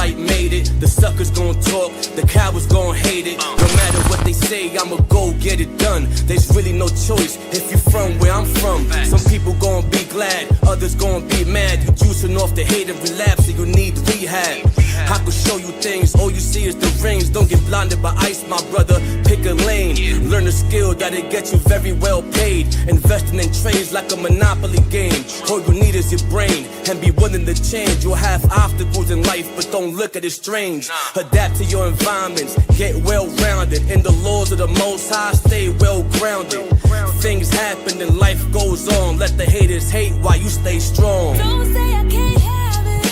light made it. The suckers gon' talk, the cowards gon' hate it. No matter what they say, I'ma go get it done. There's really no choice if you from where I'm from. Some people gon' be glad, others gon' be mad. You juicing off the hate and relapse, and you need rehab. I could show you things, all you see is the rings. Don't get blinded by ice, my brother. Pick a lane, learn a skill that'll get you very well paid. Investing in trades like a monopoly game. All you need is your brain and be willing to change. You'll have obstacles in life, but don't look at it strange. Adapt to your environments, get well rounded. In the laws of the Most High, stay well grounded. Things happen and life goes on. Let the haters hate while you stay strong. Don't say I can't have it,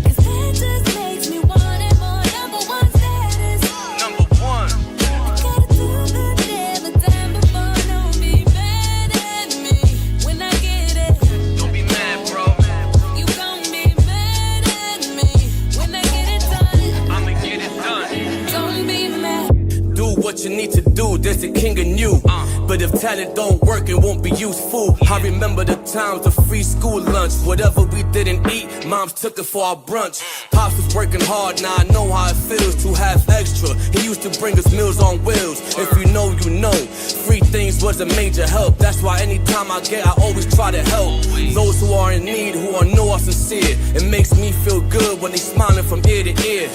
'cause that just makes me want it more. Number one status. Number one. I gotta do good every time before. Don't be mad at me when I get it. Don't be mad, bro. You gon' be mad at me when I get it done. I'ma get it done. Don't be mad. Do what you need to do, there's a king in you. But if talent don't work, it won't be useful. I remember the times of free school lunch. Whatever we didn't eat, moms took it for our brunch. Pops was working hard, now I know how it feels to have extra. He used to bring us meals on wheels. If you know, you know. Free things was a major help. That's why anytime I get, I always try to help. Those who are in need, who know are sincere. It makes me feel good when they smiling from ear to ear.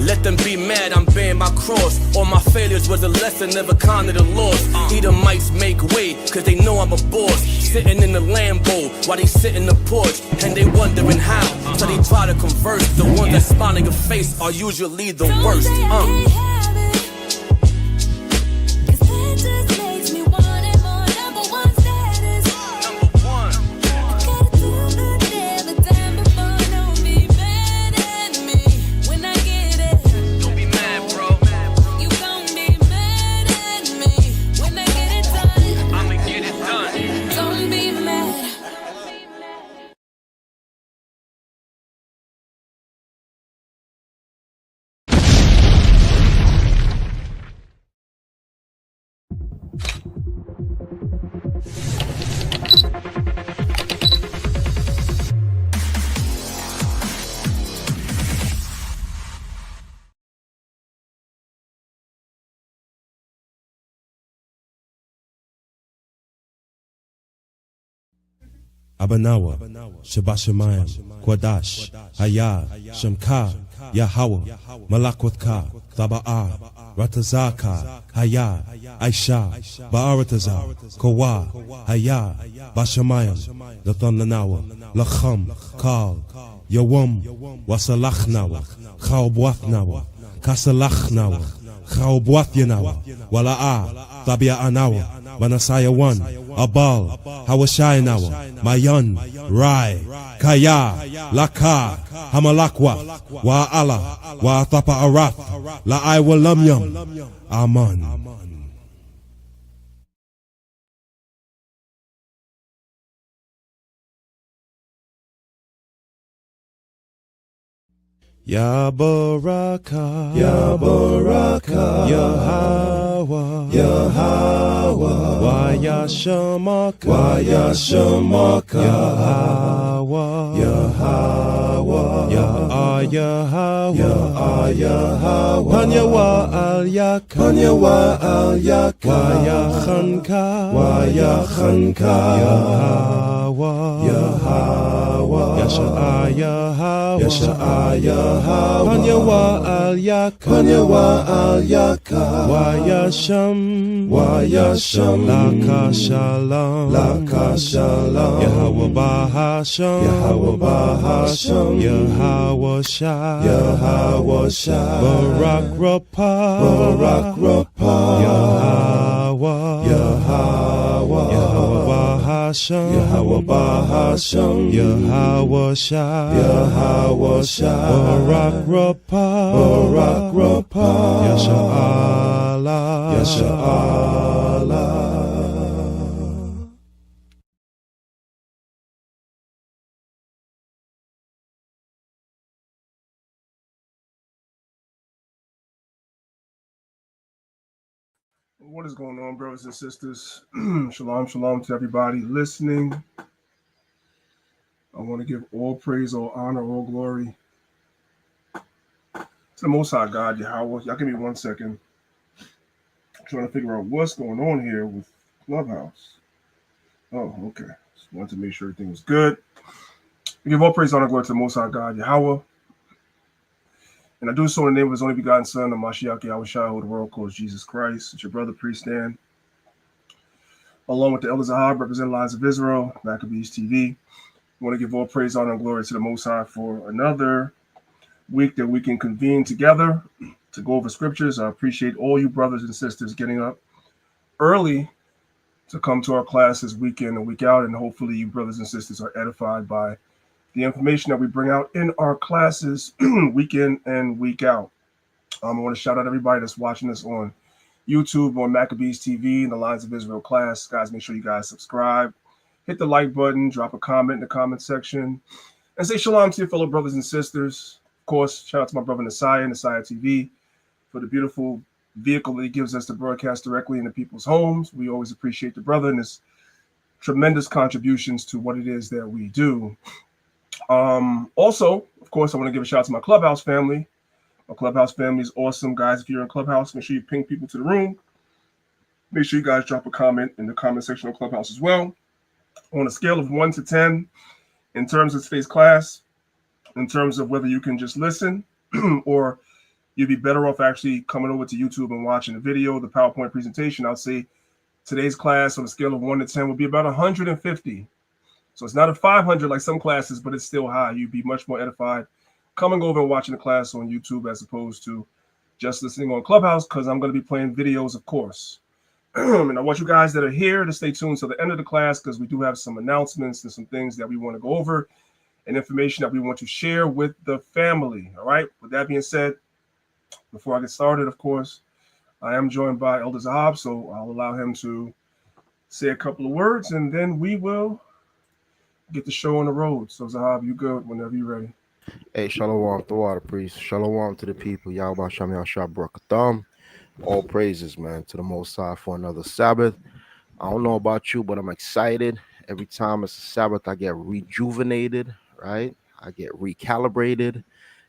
Let them be mad, I'm bearing my cross. All my failures was a lesson, never counted a loss. Edomites make way, cause they know I'm a boss. Sitting in the Lambo, while they sit in the porch. And they wondering how, so they try to converse. The ones that smile in your face are usually the Don't worst. say I can't have it, 'cause that just makes me want it more. Number one status. Number one. I gotta do good every time before. Don't be mad at me when I get it. Don't be mad, bro. You gon' be mad at me when I get it done. I'ma get it done. Don't be mad. Abanawa, Shabashamayim, Kwadash, Hayah, Shamka, Yahweh, Malakwatha, Thaba'a, Ratazaka, Hayah, Aisha, Ba'arataza, Kawa, Hayah, Bashamayim, Lathananawa, Lacham, Kal, Yawam, Wasalachnawa, Chaubwathnawa, Kasalachnawa, Chaubwathyanawa, Wala'a, Tabia Anawa, Manasaya 1, Abal, Hawashayanawa, Mayan, Rai, Kaya, Laka, Hamalakwa, Wa'ala, Wa'atapa Arath, La'ai Walamyam, Aman. Ya Baraka, Ya Baraka, Yahweh, Yahweh, Waya Shamaka, Waya Shamaka, Yahweh, Yahweh, Yahweh, Yahweh, Panyawa Al Yaka, Panyawa Al Yaka, Waya Khanka, Waya Khanka, Yahweh, Yahweh, Yasha Yahweh, Yasha Yahweh, Panyawa Al Yaka, Panyawa Al Yaka, Wayasham, Wayasham, Laka Shalom, Laka Shalom, Yahweh Bahasham, Yahweh Bahasham, Yahweh Shah, Yahweh Shah, Barak Rapah, Barak Rapah, Yahweh, Yahweh, Yahweh Bahasham, Yahweh Bahasham, Yahweh Shah, Yahweh Shah, Barak Rapah, Barak Rapah, Yasha Allah, Yasha Allah. What is going on, brothers and sisters? Shalom, shalom to everybody listening. I want to give all praise, all honor, all glory the Most High God, Yahweh. Y'all give me 1 second. I'm trying to figure out what's going on here with Clubhouse. Oh, okay. Just wanted to make sure everything was good. We give all praise, honor, glory to the Most High God, Yahweh. And I do so in the name of his only begotten Son, the Mashiach Yahweh Shai, who the world calls Jesus Christ. It's your brother, Priest Dan, along with the Elders of Zahab, representing Lines of Israel, Maccabees TV. We want to give all praise, honor, and glory to the Most High for another week that we can convene together to go over scriptures. I appreciate all you brothers and sisters getting up early to come to our classes week in and week out, and hopefully you brothers and sisters are edified by the information that we bring out in our classes week in and week out. I want to shout out everybody that's watching us on YouTube, on Maccabees TV, and the Lines of Israel class. Guys, make sure you guys subscribe, hit the like button, drop a comment in the comment section, and say shalom to your fellow brothers and sisters. Of course, shout out to my brother Nasiah TV, for the beautiful vehicle that he gives us to broadcast directly into people's homes. We always appreciate the brother and his tremendous contributions to what it is that we do. Also, of course, I want to give a shout out to my Clubhouse family. My Clubhouse family is awesome, guys. If you're in Clubhouse, make sure you ping people to the room. Make sure you guys drop a comment in the comment section of Clubhouse as well. On a scale of 1 to 10, in terms of today's class, in terms of whether you can just listen or you'd be better off actually coming over to YouTube and watching the video, the PowerPoint presentation, I'll say today's class on a scale of 1 to 10 will be about 150. So it's not a 500 like some classes, but it's still high. You'd be much more edified coming over and watching the class on YouTube as opposed to just listening on Clubhouse, because I'm going to be playing videos, of course. And I want you guys that are here to stay tuned to the end of the class, because we do have some announcements and some things that we want to go over and information that we want to share with the family. All right. With that being said, before I get started, of course, I am joined by Elder Zahab, so I'll allow him to say a couple of words, and then we will get the show on the road. So Zahab, you good whenever you're ready. Hey, shalom, the water priest. Shalom to the people. Yahweh Shem Yahshua Barakatham. All praises, man, to the Most High for another Sabbath. I don't know about you, but I'm excited. Every time it's a Sabbath, I get rejuvenated, right? I get recalibrated,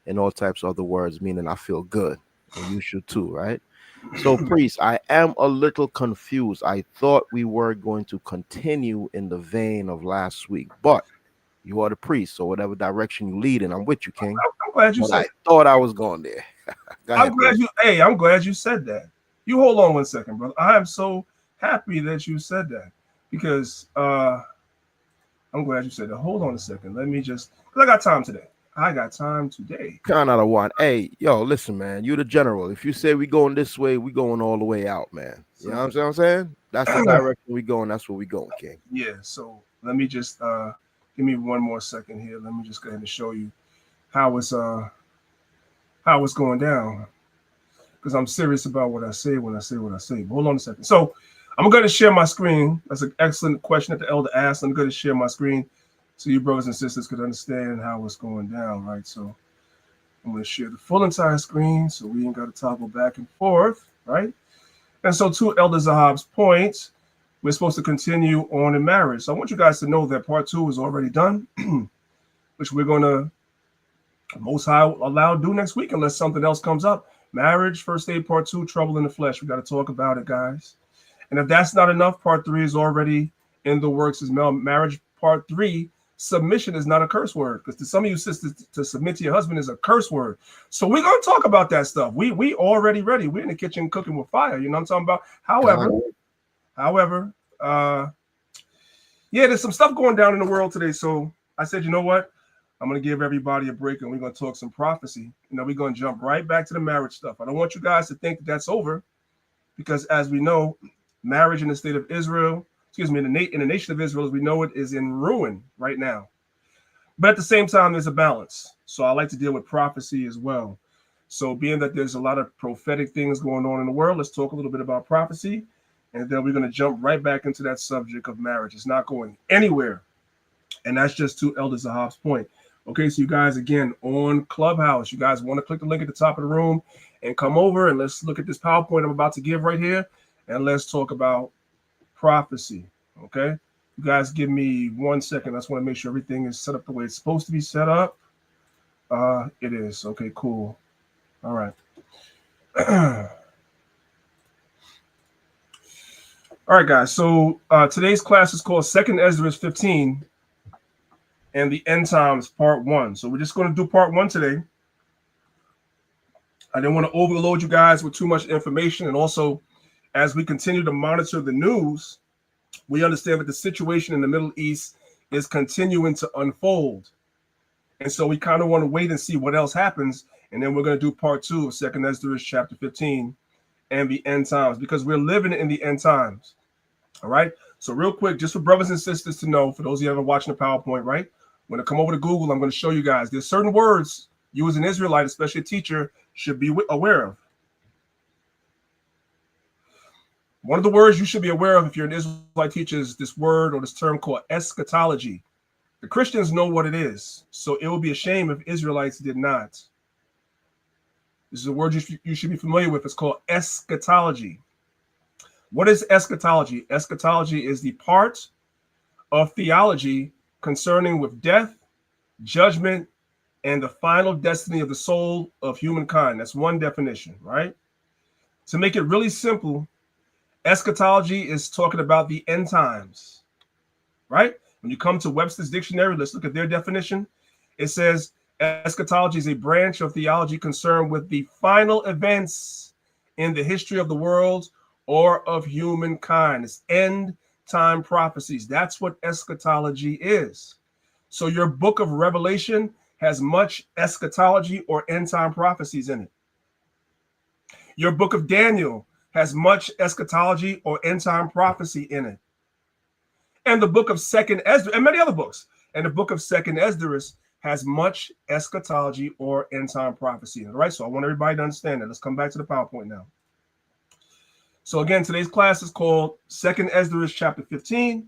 and all types of other words, meaning I feel good. And you should too, right? So, priest, I am a little confused. I thought we were going to continue in the vein of last week, but you are the priest, so whatever direction you lead in, I'm with you, King. I'm glad you said. I thought I was going there. I'm glad you said that. You hold on 1 second, brother. I am so happy that you said that, because I'm glad you said that. Hold on a second. Let me just, because I got time today. Kind of one. Hey, yo, listen, man. You the general. If you say we going this way, we going all the way out, man. You know what I'm saying? That's the direction we going. That's where we going, King. Yeah. So let me just give me 1 more second here. Let me just go ahead and show you how it's going down, because I'm serious about what I say when I say what I say. But hold on a second. So I'm going to share my screen. That's an excellent question that the elder asked. I'm going to share my screen so you brothers and sisters could understand how it's going down, right? So I'm going to share the full entire screen so we ain't got to toggle back and forth, right? And so to Elder Zahab's point, we're supposed to continue on in marriage. So I want you guys to know that part 2 is already done, which we're going to Most High allow do next week unless something else comes up. Marriage, first aid, part 2, trouble in the flesh. We got to talk about it, guys. And if that's not enough, part 3 is already in the works as well. Marriage, part 3, submission is not a curse word, because to some of you sisters, to submit to your husband is a curse word. So we're going to talk about that stuff. We already ready. We're in the kitchen cooking with fire. You know what I'm talking about? However, yeah, there's some stuff going down in the world today. So I said, you know what? I'm going to give everybody a break, and we're going to talk some prophecy. You know, we're going to jump right back to the marriage stuff. I don't want you guys to think that that's over, because as we know, marriage in the state of Israel, in the nation of Israel as we know it, is in ruin right now. But at the same time, there's a balance. So I like to deal with prophecy as well. So being that there's a lot of prophetic things going on in the world, let's talk a little bit about prophecy. And then we're going to jump right back into that subject of marriage. It's not going anywhere. And that's just to Elder Zahab's point. Okay, so you guys, again, on Clubhouse, you guys want to click the link at the top of the room and come over and let's look at this PowerPoint I'm about to give right here. And let's talk about prophecy. Okay, you guys give me 1 second. I just want to make sure everything is set up the way it's supposed to be set up. It is. Okay, cool. All right. All right, guys. So today's class is called Second Esdras 15 and the End Times Part 1. So we're just going to do Part 1 today. I didn't want to overload you guys with too much information. And also, as we continue to monitor the news, we understand that the situation in the Middle East is continuing to unfold. And so we kind of want to wait and see what else happens. And then we're going to do Part 2 of Second Esdras chapter 15 and the End Times, because we're living in the end times. All right. So real quick, just for brothers and sisters to know, for those of you that are watching the PowerPoint, right? When I come over to Google, I'm going to show you guys there's certain words you as an Israelite, especially a teacher, should be aware of. One of the words you should be aware of if you're an Israelite teacher is this word or this term called eschatology. The Christians know what it is, so it would be a shame if Israelites did not. This is a word you should be familiar with. It's called eschatology. What is eschatology? Eschatology is the part of theology concerning with death, judgment, and the final destiny of the soul of humankind. That's one definition, right? To make it really simple, eschatology is talking about the end times, right? When you come to Webster's dictionary, let's look at their definition. It says eschatology is a branch of theology concerned with the final events in the history of the world or of humankind. It's end time prophecies. That's what eschatology is. So your book of Revelation has much eschatology or end time prophecies in it. Your book of Daniel has much eschatology or end time prophecy in it. And the book of Second Esdras, and many other books, and the book of Second Esdras has much eschatology or end time prophecy in it. All right, so I want everybody to understand that. Let's come back to the PowerPoint now. So again, today's class is called Second Esdras chapter 15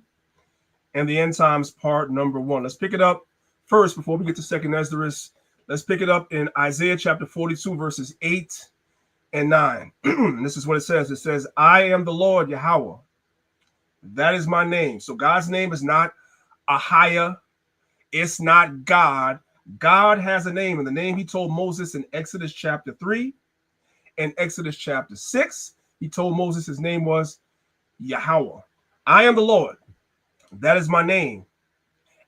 and the End Times Part number 1. Let's pick it up first before we get to Second Esdras. Let's pick it up in Isaiah chapter 42, verses 8 and 9. This is what it says. It says, I am the Lord Yahweh. That is my name. So God's name is not Ahia. It's not God. God has a name, and the name he told Moses in Exodus chapter 3 and Exodus chapter 6. He told Moses his name was Yahweh. I am the Lord. That is my name.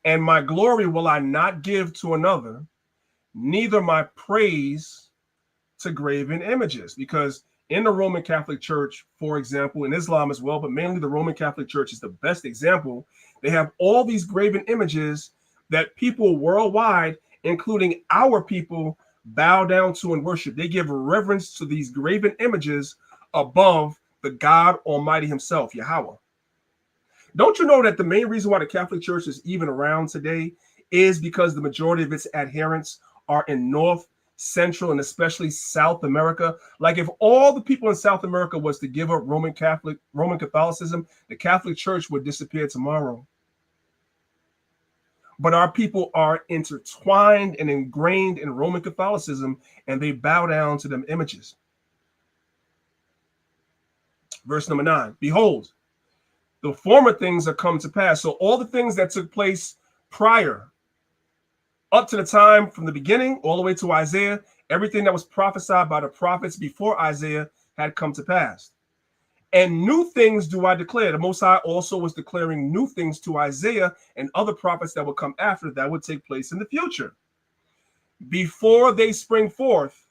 And my glory will I not give to another, neither my praise to graven images. Because in the Roman Catholic Church, for example, in Islam as well, but mainly the Roman Catholic Church is the best example. They have all these graven images that people worldwide, including our people, bow down to and worship. They give reverence to these graven images above the God Almighty himself, Yahweh. Don't you know that the main reason why the Catholic Church is even around today is because the majority of its adherents are in North, Central, and especially South America? Like if all the people in South America was to give up Roman Catholicism, the Catholic Church would disappear tomorrow. But our people are intertwined and ingrained in Roman Catholicism, and they bow down to them images. Verse number 9, behold, the former things are come to pass. So all the things that took place prior, up to the time from the beginning, all the way to Isaiah, everything that was prophesied by the prophets before Isaiah had come to pass. And new things do I declare. The Most High also was declaring new things to Isaiah and other prophets that would come after that would take place in the future. Before they spring forth,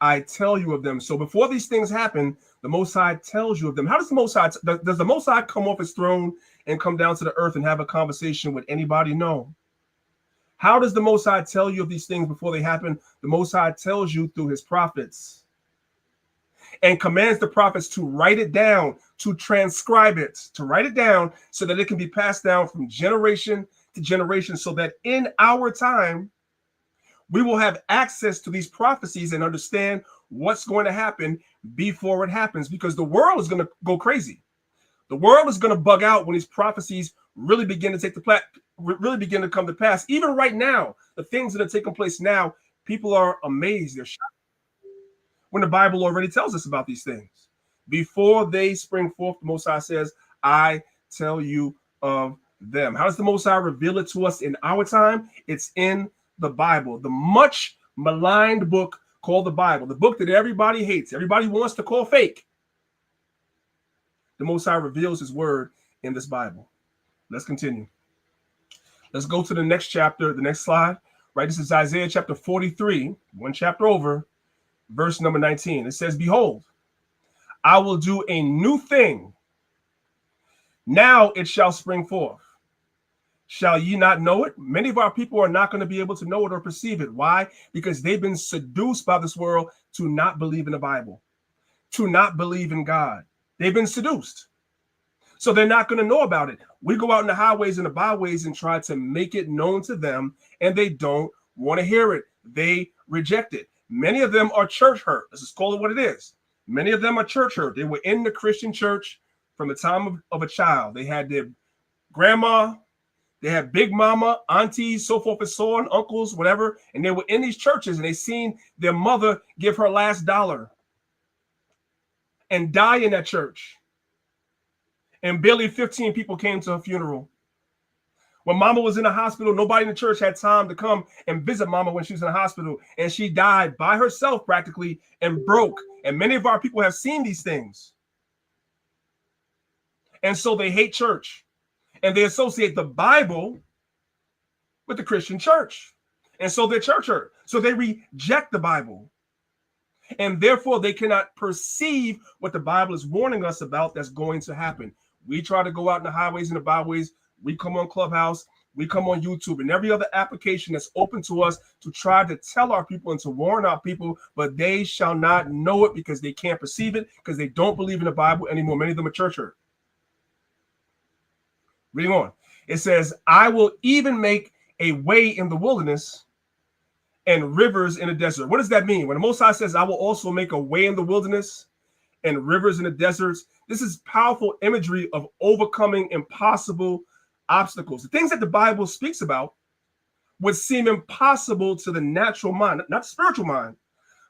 I tell you of them. So before these things happen, the Most High tells you of them. How does the Most High, does the Most High come off his throne and come down to the earth and have a conversation with anybody? No. How does the Most High tell you of these things before they happen? The Most High tells you through his prophets and commands the prophets to write it down, to transcribe it, to write it down so that it can be passed down from generation to generation, so that in our time, we will have access to these prophecies and understand what's going to happen before it happens, because the world is going to go crazy. The world is going to bug out when these prophecies really begin to come to pass. Even right now, the things that are taking place now, people are amazed. They're shocked when the Bible already tells us about these things. Before they spring forth, the Most High says, I tell you of them. How does the Most High reveal it to us in our time? It's in the Bible, the much maligned book, called the Bible, the book that everybody hates, everybody wants to call fake, the Most High reveals his word in this Bible. Let's continue. Let's go to the next chapter, the next slide. Right, this is Isaiah chapter 43, one chapter over, verse number 19. It says, behold, I will do a new thing. Now it shall spring forth. Shall ye not know it? Many of our people are not going to be able to know it or perceive it. Why? Because they've been seduced by this world to not believe in the Bible, to not believe in God. They've been seduced. So they're not going to know about it. We go out in the highways and the byways and try to make it known to them, and they don't want to hear it. They reject it. Many of them are church hurt. Let's just call it what it is. Many of them are church hurt. They were in the Christian church from the time of a child. They had their grandma, they had big mama, aunties, so forth and so on, uncles, whatever. And they were in these churches and they seen their mother give her last dollar and die in that church. And barely 15 people came to her funeral. When mama was in the hospital, nobody in the church had time to come and visit mama when she was in the hospital. And she died by herself practically and broke. And many of our people have seen these things. And so they hate church. And they associate the Bible with the Christian church. And so they're church hurt. So they reject the Bible. And therefore they cannot perceive what the Bible is warning us about that's going to happen. We try to go out in the highways and the byways. We come on Clubhouse. We come on YouTube and every other application that's open to us to try to tell our people and to warn our people, but they shall not know it because they can't perceive it because they don't believe in the Bible anymore. Many of them are church hurt. Reading on. It says, I will even make a way in the wilderness and rivers in the desert. What does that mean? When the Most High says, I will also make a way in the wilderness and rivers in the deserts, this is powerful imagery of overcoming impossible obstacles. The things that the Bible speaks about would seem impossible to the natural mind, not the spiritual mind,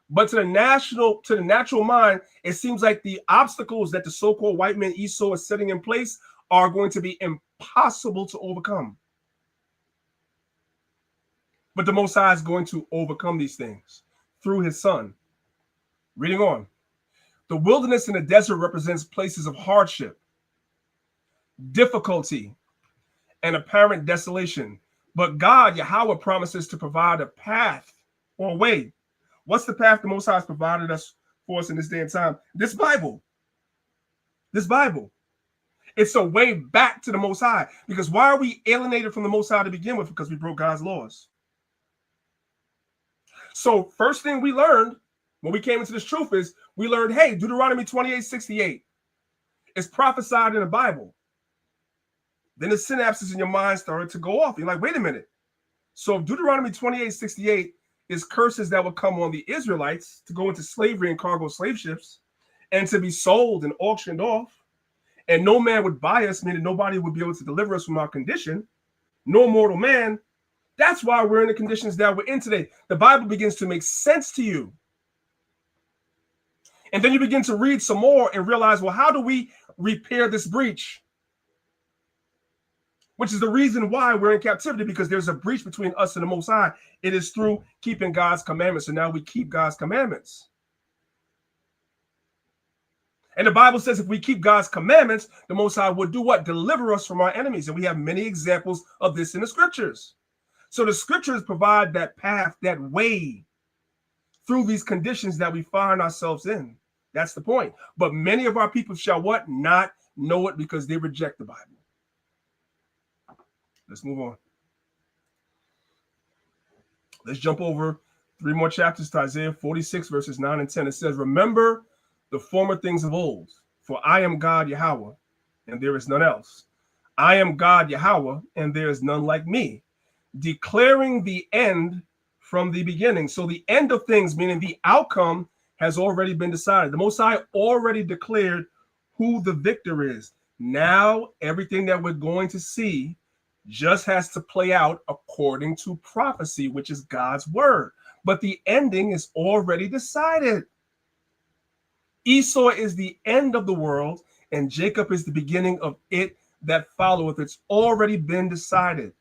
but to the natural mind. It seems like the obstacles that the so-called white man Esau is setting in place are going to be impossible to overcome. But the Most High is going to overcome these things through his son. Reading on. The wilderness and the desert represents places of hardship, difficulty, and apparent desolation. But God, Yahweh, promises to provide a path or a way. What's the path the Most High has provided us for us in this day and time? This Bible. This Bible. It's a way back to the Most High. Because why are we alienated from the Most High to begin with? Because we broke God's laws. So first thing we learned when we came into this truth is we learned, hey, Deuteronomy 28:68 is prophesied in the Bible. Then the synapses in your mind started to go off. You're like, wait a minute. So Deuteronomy 28:68 is curses that would come on the Israelites to go into slavery in cargo slave ships and to be sold and auctioned off. And no man would buy us, meaning nobody would be able to deliver us from our condition. No mortal man. That's why we're in the conditions that we're in today. The Bible begins to make sense to you. And then you begin to read some more and realize, well, how do we repair this breach? Which is the reason why we're in captivity, because there's a breach between us and the Most High. It is through keeping God's commandments. And now we keep God's commandments. And the Bible says if we keep God's commandments, the Most High would do what? Deliver us from our enemies. And we have many examples of this in the scriptures. So the scriptures provide that path, that way through these conditions that we find ourselves in. That's the point. But many of our people shall what? Not know it because they reject the Bible. Let's move on. Let's jump over 3 more chapters to Isaiah 46, verses 9 and 10. It says, remember the former things of old, for I am God Yahweh, and there is none else. I am God Yahweh, and there is none like me, declaring the end from the beginning. So the end of things, meaning the outcome, has already been decided. The Most High already declared who the victor is. Now everything that we're going to see just has to play out according to prophecy, which is God's word. But the ending is already decided. Esau is the end of the world, and Jacob is the beginning of it that followeth. It's already been decided.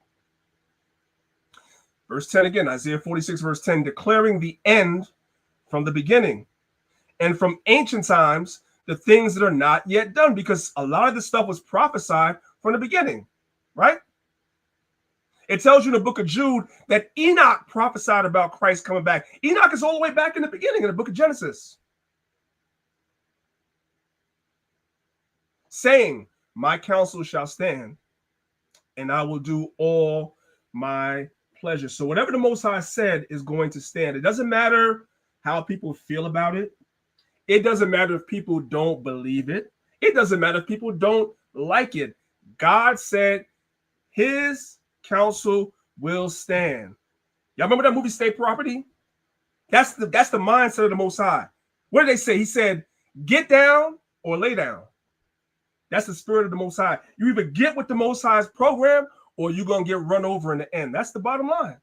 Verse 10 again, Isaiah 46, verse 10, declaring the end from the beginning, and from ancient times, the things that are not yet done, because a lot of this stuff was prophesied from the beginning, right? It tells you in the book of Jude that Enoch prophesied about Christ coming back. Enoch is all the way back in the beginning in the book of Genesis, saying, my counsel shall stand, and I will do all my pleasure. So whatever the Most High said is going to stand. It doesn't matter how people feel about it. It doesn't matter if people don't believe it. It doesn't matter if people don't like it. God said his counsel will stand. Y'all remember that movie State Property? That's the mindset of the Most High. What did they say? He said, get down or lay down. That's the spirit of the Most High. You either get with the Most High's program or you're going to get run over in the end. That's the bottom line.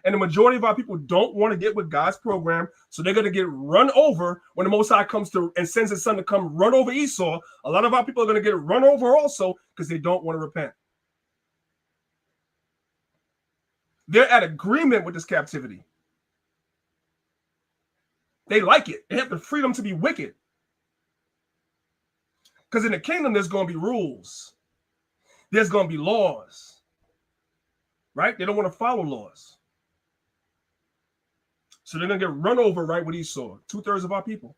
And the majority of our people don't want to get with God's program, so they're going to get run over when the Most High comes to and sends his son to come run over Esau. A lot of our people are going to get run over also because they don't want to repent. They're at agreement with this captivity. They like it. They have the freedom to be wicked. Because in the kingdom, there's going to be rules. There's going to be laws. Right? They don't want to follow laws. So they're going to get run over right with Esau. 2/3 of our people.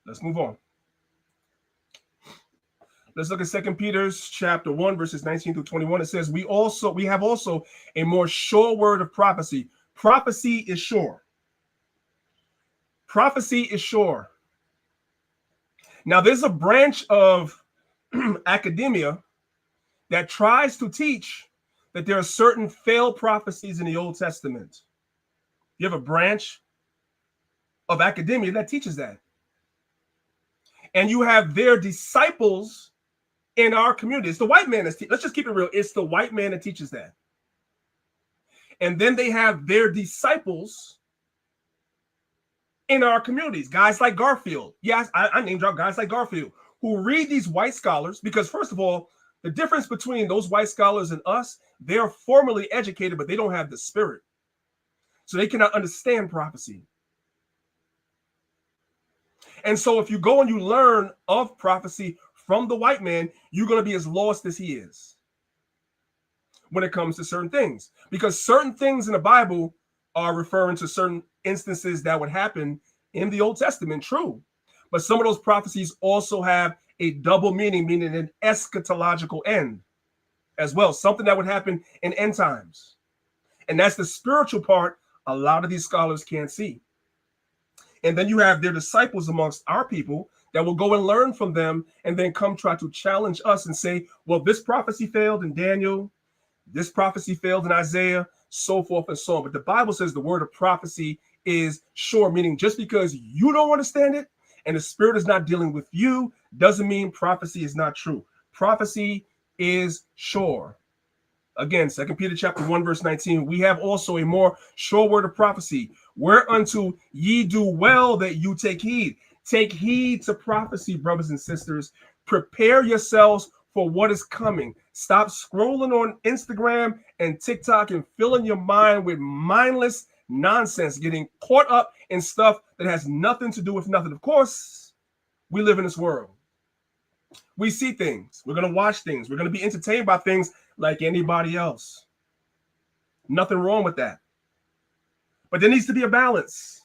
Let's move on. Let's look at 2 Peter chapter 1, verses 19 through 21. It says, we have also a more sure word of prophecy. Prophecy is sure. Prophecy is sure. Now, there's a branch of academia that tries to teach that there are certain failed prophecies in the Old Testament. You have a branch of academia that teaches that. And you have their disciples in our community. It's the white man that's let's just keep it real. It's the white man that teaches that. And then they have their disciples in our communities, guys like Garfield. Yes, I name drop guys like Garfield who read these white scholars because, first of all, the difference between those white scholars and us, they're formally educated, but they don't have the spirit. So they cannot understand prophecy. And so if you go and you learn of prophecy from the white man, you're going to be as lost as he is when it comes to certain things. Because certain things in the Bible are referring to certain instances that would happen in the Old Testament, true. But some of those prophecies also have a double meaning, meaning an eschatological end as well, something that would happen in end times. And that's the spiritual part a lot of these scholars can't see. And then you have their disciples amongst our people that will go and learn from them and then come try to challenge us and say, well, this prophecy failed in Daniel, this prophecy failed in Isaiah, so forth and so on. But the Bible says the word of prophecy is sure, meaning just because you don't understand it and the spirit is not dealing with you doesn't mean prophecy is not true. Prophecy is sure. Again, 2 Peter chapter 1, verse 19, we have also a more sure word of prophecy, whereunto ye do well that you take heed. Take heed to prophecy, brothers and sisters. Prepare yourselves for what is coming. Stop scrolling on Instagram and TikTok and filling your mind with mindless nonsense, getting caught up in stuff that has nothing to do with nothing. Of course, we live in this world. We see things. We're going to watch things. We're going to be entertained by things like anybody else. Nothing wrong with that. But there needs to be a balance.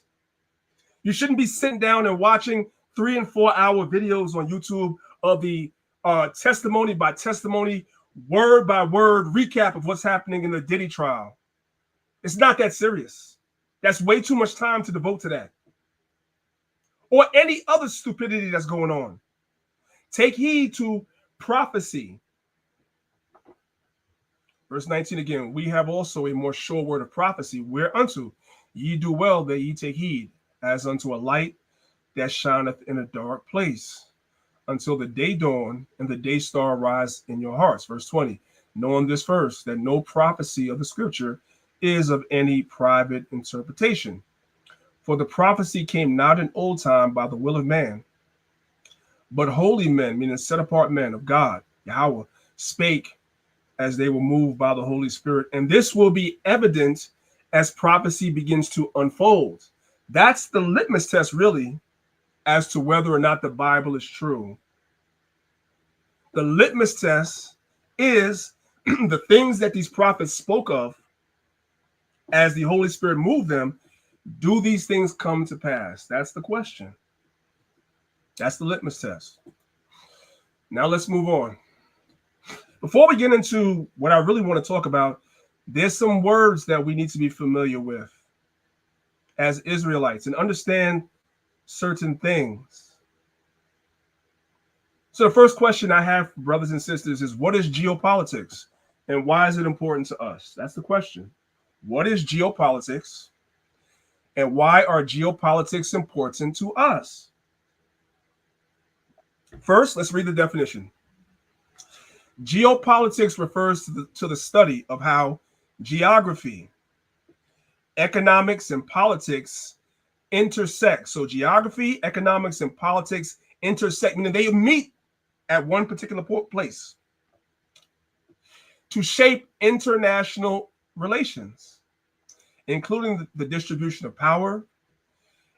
You shouldn't be sitting down and watching 3 and 4 hour videos on YouTube of the testimony by testimony, word by word recap of what's happening in the Diddy trial. It's not that serious. That's way too much time to devote to that. Or any other stupidity that's going on. Take heed to prophecy. Verse 19 again, we have also a more sure word of prophecy, whereunto ye do well that ye take heed, as unto a light that shineth in a dark place, until the day dawn and the day star rise in your hearts. Verse 20, knowing this first, that no prophecy of the scripture is of any private interpretation. For the prophecy came not in old time by the will of man, but holy men, meaning set apart men of God, Yahweh, spake as they were moved by the Holy Spirit. And this will be evident as prophecy begins to unfold. That's the litmus test, really, as to whether or not the Bible is true. The litmus test is the things that these prophets spoke of as the Holy Spirit moved them. Do these things come to pass? That's the question. That's the litmus test. Now let's move on. Before we get into what I really want to talk about, there's some words that we need to be familiar with as Israelites and understand certain things. So the first question I have for brothers and sisters is, what is geopolitics and why is it important to us? That's the question. What is geopolitics and why are geopolitics important to us? First, let's read the definition. Geopolitics refers to the study of how geography, economics, and politics intersect. So geography, economics, and politics intersect, meaning they meet at one particular place to shape international relations, including the distribution of power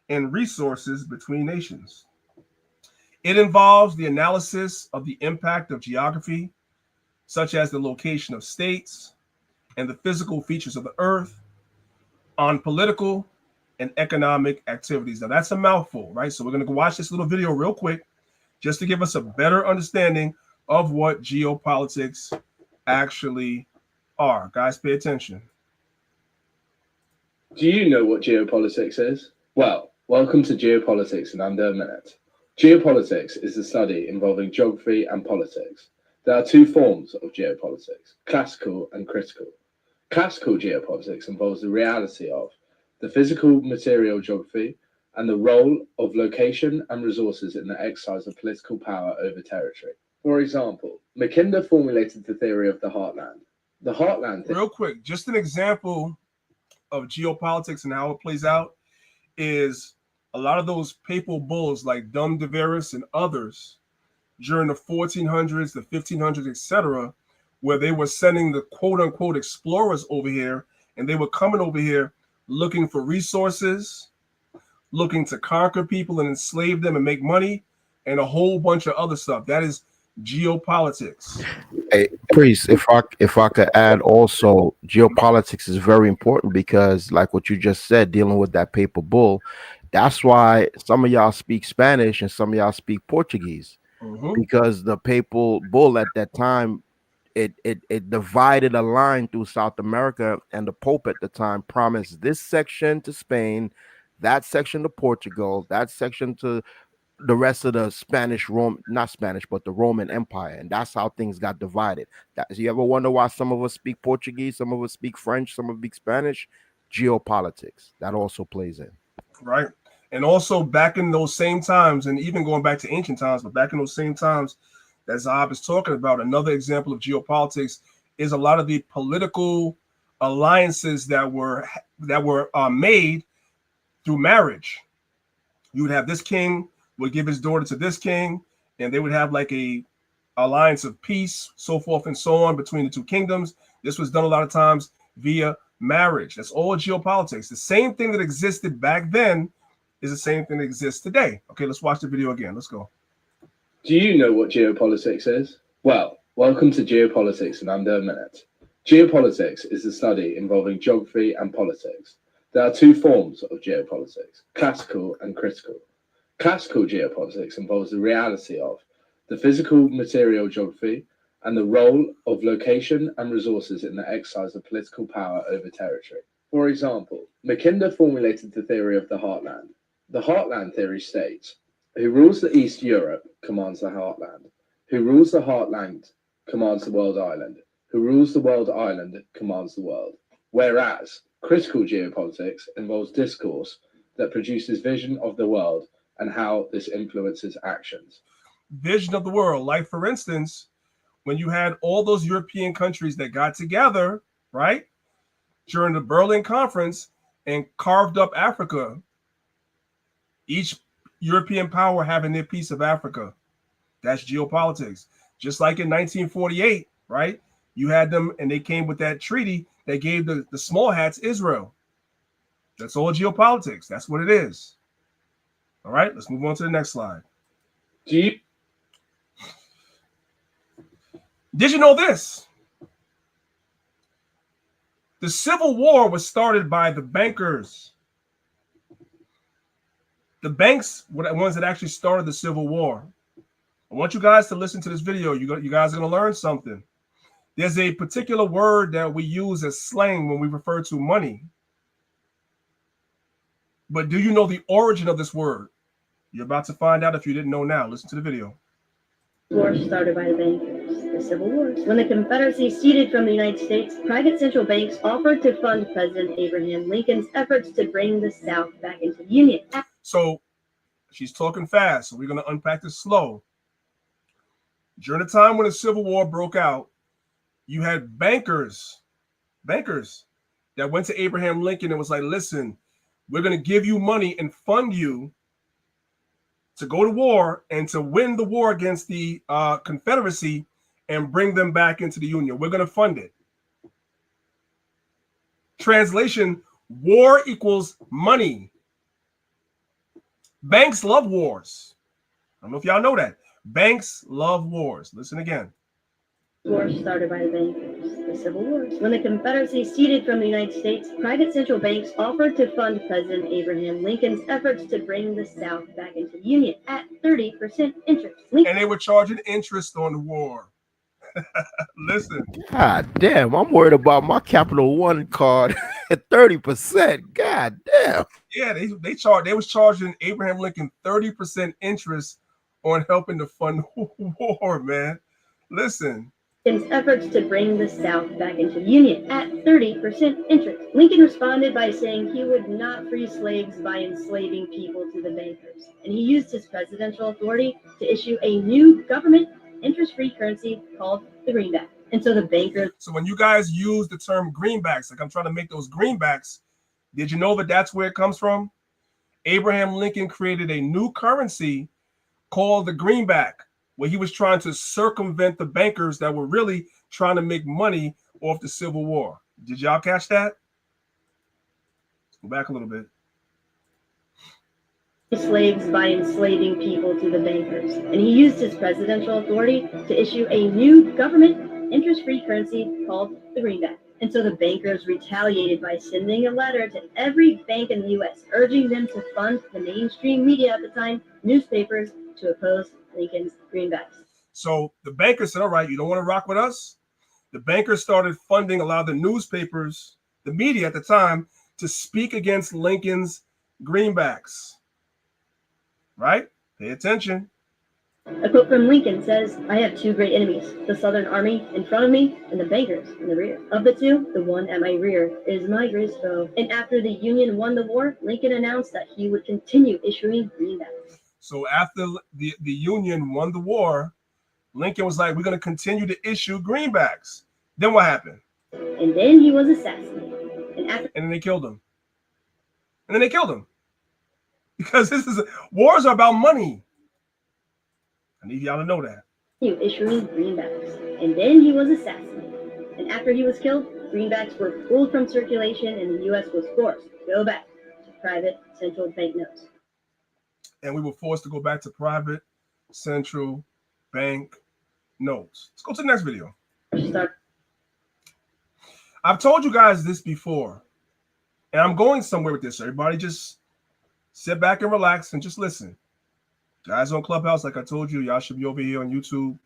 and resources between nations. It involves the analysis of the impact of geography, such as the location of states and the physical features of the earth, on political and economic activities. Now, that's a mouthful, right? So we're going to go watch this little video real quick just to give us a better understanding of what geopolitics actually are. Guys, pay attention. Do you know what geopolitics is? Well, welcome to Geopolitics in under a minute. Geopolitics is the study involving geography and politics. There are two forms of geopolitics, classical and critical. Classical geopolitics involves the reality of the physical material geography and the role of location and resources in the exercise of political power over territory. For example, Mackinder formulated the theory of the heartland. The heartland Real quick, just an example of geopolitics and how it plays out is a lot of those papal bulls like Dum Deveris and others during the 1400s, the 1500s, etc., where they were sending the quote-unquote explorers over here, and they were coming over here looking for resources, looking to conquer people and enslave them and make money, and a whole bunch of other stuff. That is geopolitics. Hey, Priest, if I could add also, geopolitics is very important because, like what you just said, dealing with that paper bull, that's why some of y'all speak Spanish and some of y'all speak Portuguese, because the papal bull at that time, it divided a line through South America, and the Pope at the time promised this section to Spain, that section to Portugal, that section to the rest of the the Roman Empire, and that's how things got divided. You ever wonder why some of us speak Portuguese, some of us speak French, some of us speak Spanish? Geopolitics, that also plays in. Right. And also back in those same times, and even going back to ancient times, but back in those same times that Zahab is talking about, another example of geopolitics is a lot of the political alliances that were made through marriage. You would have this king would give his daughter to this king, and they would have like a alliance of peace, so forth and so on between the two kingdoms. This was done a lot of times via marriage. That's all geopolitics. The same thing that existed back then is the same thing that exists today. Okay, let's watch the video again. Let's go. Do you know what geopolitics is? Well, welcome to Geopolitics in under a minute. Geopolitics is the study involving geography and politics. There are two forms of geopolitics, classical and critical. Classical geopolitics involves the reality of the physical material geography and the role of location and resources in the exercise of political power over territory. For example, Mackinder formulated the theory of the heartland. The heartland theory states, who rules the East Europe commands the heartland. Who rules the heartland commands the world island. Who rules the world island commands the world. Whereas critical geopolitics involves discourse that produces vision of the world and how this influences actions. Vision of the world. Like, for instance, when you had all those European countries that got together, right, during the Berlin Conference and carved up Africa, each European power having their piece of Africa. That's geopolitics. Just like in 1948, right? You had them and they came with that treaty that gave the small hats Israel. That's all geopolitics. That's what it is. All right, let's move on to the next slide. Do Did you know this? The Civil War was started by the bankers. The banks were the ones that actually started the Civil War. I want you guys to listen to this video. You guys are going to learn something. There's a particular word that we use as slang when we refer to money. But do you know the origin of this word? You're about to find out if you didn't know now. Listen to the video. War started by the bankers, the Civil War. When the Confederacy seceded from the United States, private central banks offered to fund President Abraham Lincoln's efforts to bring the South back into the Union. So she's talking fast, so we're going to unpack this slow. During the time when the Civil War broke out, you had bankers that went to Abraham Lincoln and was like, listen, we're going to give you money and fund you to go to war and to win the war against the Confederacy and bring them back into the Union. We're going to fund it. Translation, war equals money. Banks love wars. I don't know if y'all know that. Banks love wars. Listen again. War started by the bankers, the Civil War. When the Confederacy seceded from the United States, private central banks offered to fund President Abraham Lincoln's efforts to bring the South back into the Union at 30% interest. And they were charging interest on the war. Listen. God damn, I'm worried about my Capital One card at 30%. God damn. Yeah, they was charging Abraham Lincoln 30% interest on helping to fund war, man. Listen. Lincoln's efforts to bring the South back into the Union at 30% interest. Lincoln responded by saying he would not free slaves by enslaving people to the bankers, and he used his presidential authority to issue a new government interest-free currency called the greenback. And so the bankers. So when you guys use the term greenbacks, like I'm trying to make those greenbacks, did you know that that's where it comes from? Abraham Lincoln created a new currency called the greenback, where he was trying to circumvent the bankers that were really trying to make money off the Civil War. Did y'all catch that? Let's go back a little bit. Slaves by enslaving people to the bankers, and he used his presidential authority to issue a new government interest-free currency called the greenback. And so the bankers retaliated by sending a letter to every bank in the U.S., urging them to fund the mainstream media at the time, newspapers, to oppose Lincoln's greenbacks. So the bankers said, all right, you don't want to rock with us? The bankers started funding a lot of the newspapers, the media at the time, to speak against Lincoln's greenbacks. Right? Pay attention. A quote from Lincoln says, "I have two great enemies, the Southern Army in front of me and the bankers in the rear. Of the two, the one at my rear is my greatest foe." And after the Union won the war, Lincoln announced that he would continue issuing greenbacks. So after the Union won the war, Lincoln was like, we're going to continue to issue greenbacks. Then what happened? And then he was assassinated. And then they killed him. Because wars are about money. I need y'all to know that. Issuing greenbacks. And then he was assassinated. And after he was killed, greenbacks were pulled from circulation and the U.S. was forced to go back to private central bank notes. And we were forced to go back to private central bank notes. Let's go to the next video. I've told you guys this before, and I'm going somewhere with this. Everybody just sit back and relax and just listen. Guys on Clubhouse, like I told you, y'all should be over here on YouTube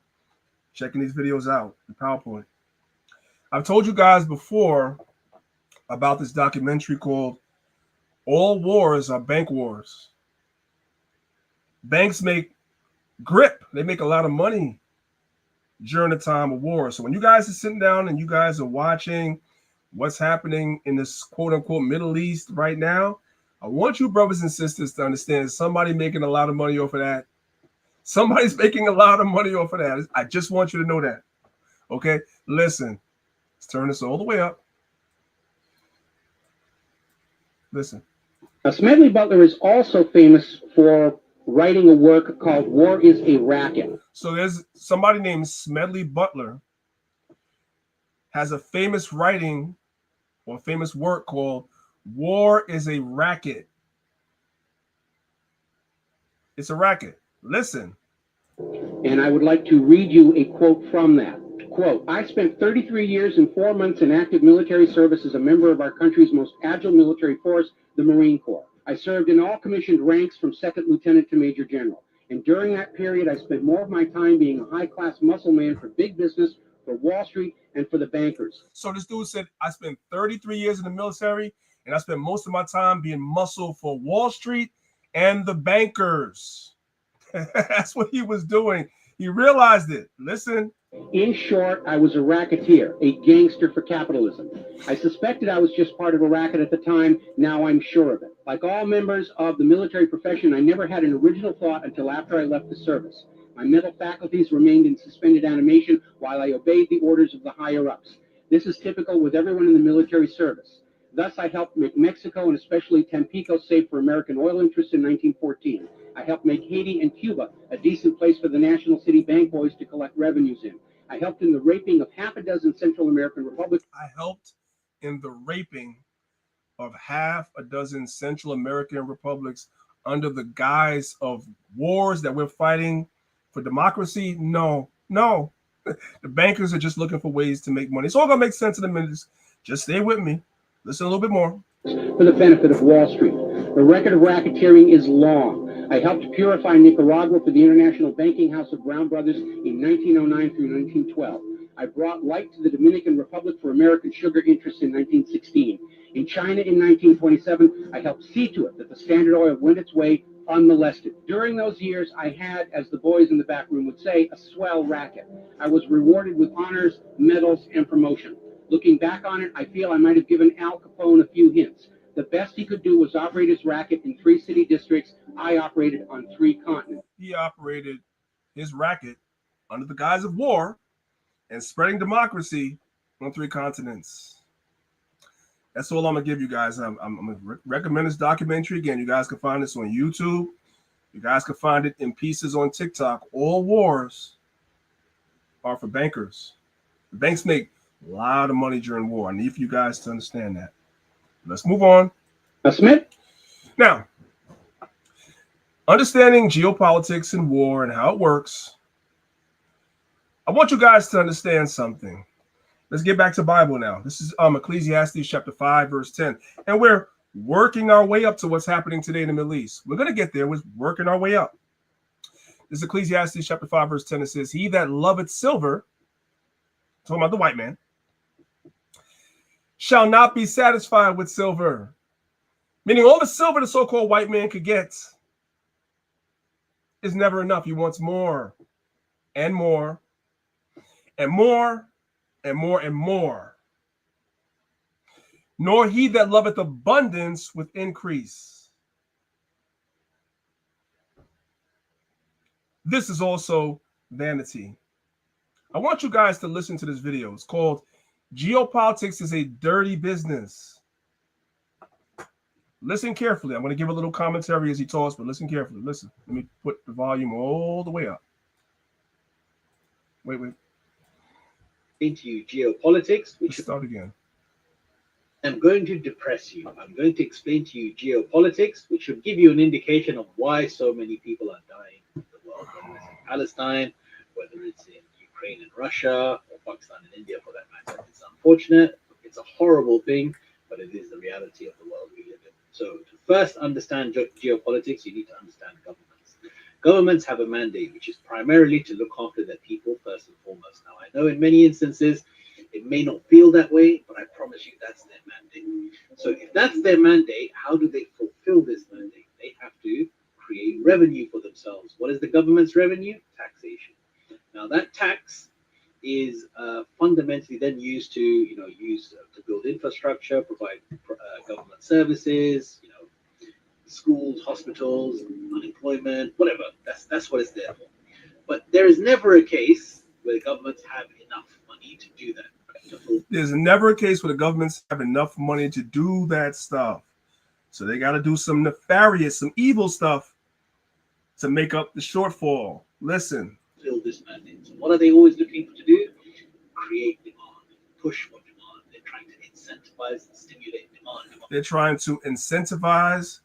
checking these videos out, the PowerPoint. I've told you guys before about this documentary called All Wars Are Bank Wars. Banks make grip. They make a lot of money during the time of war. So when you guys are sitting down and you guys are watching what's happening in this quote unquote Middle East right now, I want you brothers and sisters to understand somebody making a lot of money off of that. Somebody's making a lot of money off of that. I just want you to know that. Okay, listen. Let's turn this all the way up. Listen. Now, Smedley Butler is also famous for writing a work called War is a Racket. So there's somebody named Smedley Butler has a famous writing or famous work called War is a racket. It's a racket. Listen. And I would like to read you a quote from that. Quote, I spent 33 years and 4 months in active military service as a member of our country's most agile military force, the Marine Corps. I served in all commissioned ranks from second lieutenant to major general. And during that period, I spent more of my time being a high-class muscle man for big business, for Wall Street, and for the bankers. So this dude said, I spent 33 years in the military, and I spent most of my time being muscle for Wall Street and the bankers. That's what he was doing. He realized it. Listen. In short, I was a racketeer, a gangster for capitalism. I suspected I was just part of a racket at the time. Now I'm sure of it. Like all members of the military profession, I never had an original thought until after I left the service. My mental faculties remained in suspended animation while I obeyed the orders of the higher-ups. This is typical with everyone in the military service. Thus, I helped make Mexico and especially Tampico safe for American oil interests in 1914. I helped make Haiti and Cuba a decent place for the National City Bank boys to collect revenues in. I helped in the raping of half a dozen Central American republics. I helped in the raping of half a dozen Central American republics under the guise of wars that we're fighting for democracy. No. The bankers are just looking for ways to make money. It's all going to make sense in a minute. Just stay with me. Listen a little bit more. For the benefit of Wall Street. The record of racketeering is long. I helped purify Nicaragua for the International Banking House of Brown Brothers in 1909 through 1912. I brought light to the Dominican Republic for American sugar interests in 1916. In China in 1927, I helped see to it that the Standard Oil went its way unmolested. During those years, I had, as the boys in the back room would say, a swell racket. I was rewarded with honors, medals, and promotion. Looking back on it, I feel I might have given Al Capone a few hints. The best he could do was operate his racket in 3 city districts. I operated on 3 continents. He operated his racket under the guise of war and spreading democracy on 3 continents. That's all I'm going to give you guys. I'm going to recommend this documentary. Again, you guys can find this on YouTube. You guys can find it in pieces on TikTok. All wars are for bankers. The banks make a lot of money during war. I need for you guys to understand that. Let's move on. Smith? Now, understanding geopolitics and war and how it works, I want you guys to understand something. Let's get back to the Bible now. This is Ecclesiastes chapter 5, verse 10. And we're working our way up to what's happening today in the Middle East. We're going to get there. We're working our way up. This is Ecclesiastes chapter 5, verse 10. It says, he that loveth silver, talking about the white man, shall not be satisfied with silver. Meaning all the silver the so-called white man could get is never enough. He wants more and more and more and more and more. Nor he that loveth abundance with increase. This is also vanity. I want you guys to listen to this video. It's called Geopolitics is a Dirty Business. Listen carefully. I'm going to give a little commentary as he talks, but listen carefully. Listen. Let me put the volume all the way up. Wait. Into geopolitics, which Let's start again. I'm going to depress you. I'm going to explain to you geopolitics, which should give you an indication of why so many people are dying in the world, whether it's in Palestine, whether it's in Ukraine and Russia, or Pakistan and India for that matter. It's unfortunate. It's a horrible thing, but it is the reality of the world we live in. So to first understand geopolitics, you need to understand governments. Governments have a mandate, which is primarily to look after their people first and foremost. Now, I know in many instances, it may not feel that way, but I promise you that's their mandate. So if that's their mandate, how do they fulfill this mandate? They have to create revenue for themselves. What is the government's revenue? Taxation. Now that tax is fundamentally then used to, to build infrastructure, provide government services, schools, hospitals, unemployment, whatever. That's what it's there for. But there is never a case where governments have enough money to do that. There's never a case where the governments have enough money to do that stuff. So they got to do some nefarious, some evil stuff to make up the shortfall. Listen. Fill this mandate. So what are they always looking to do? Create demand, push for demand. They're trying to incentivize and stimulate demand. They're trying to incentivize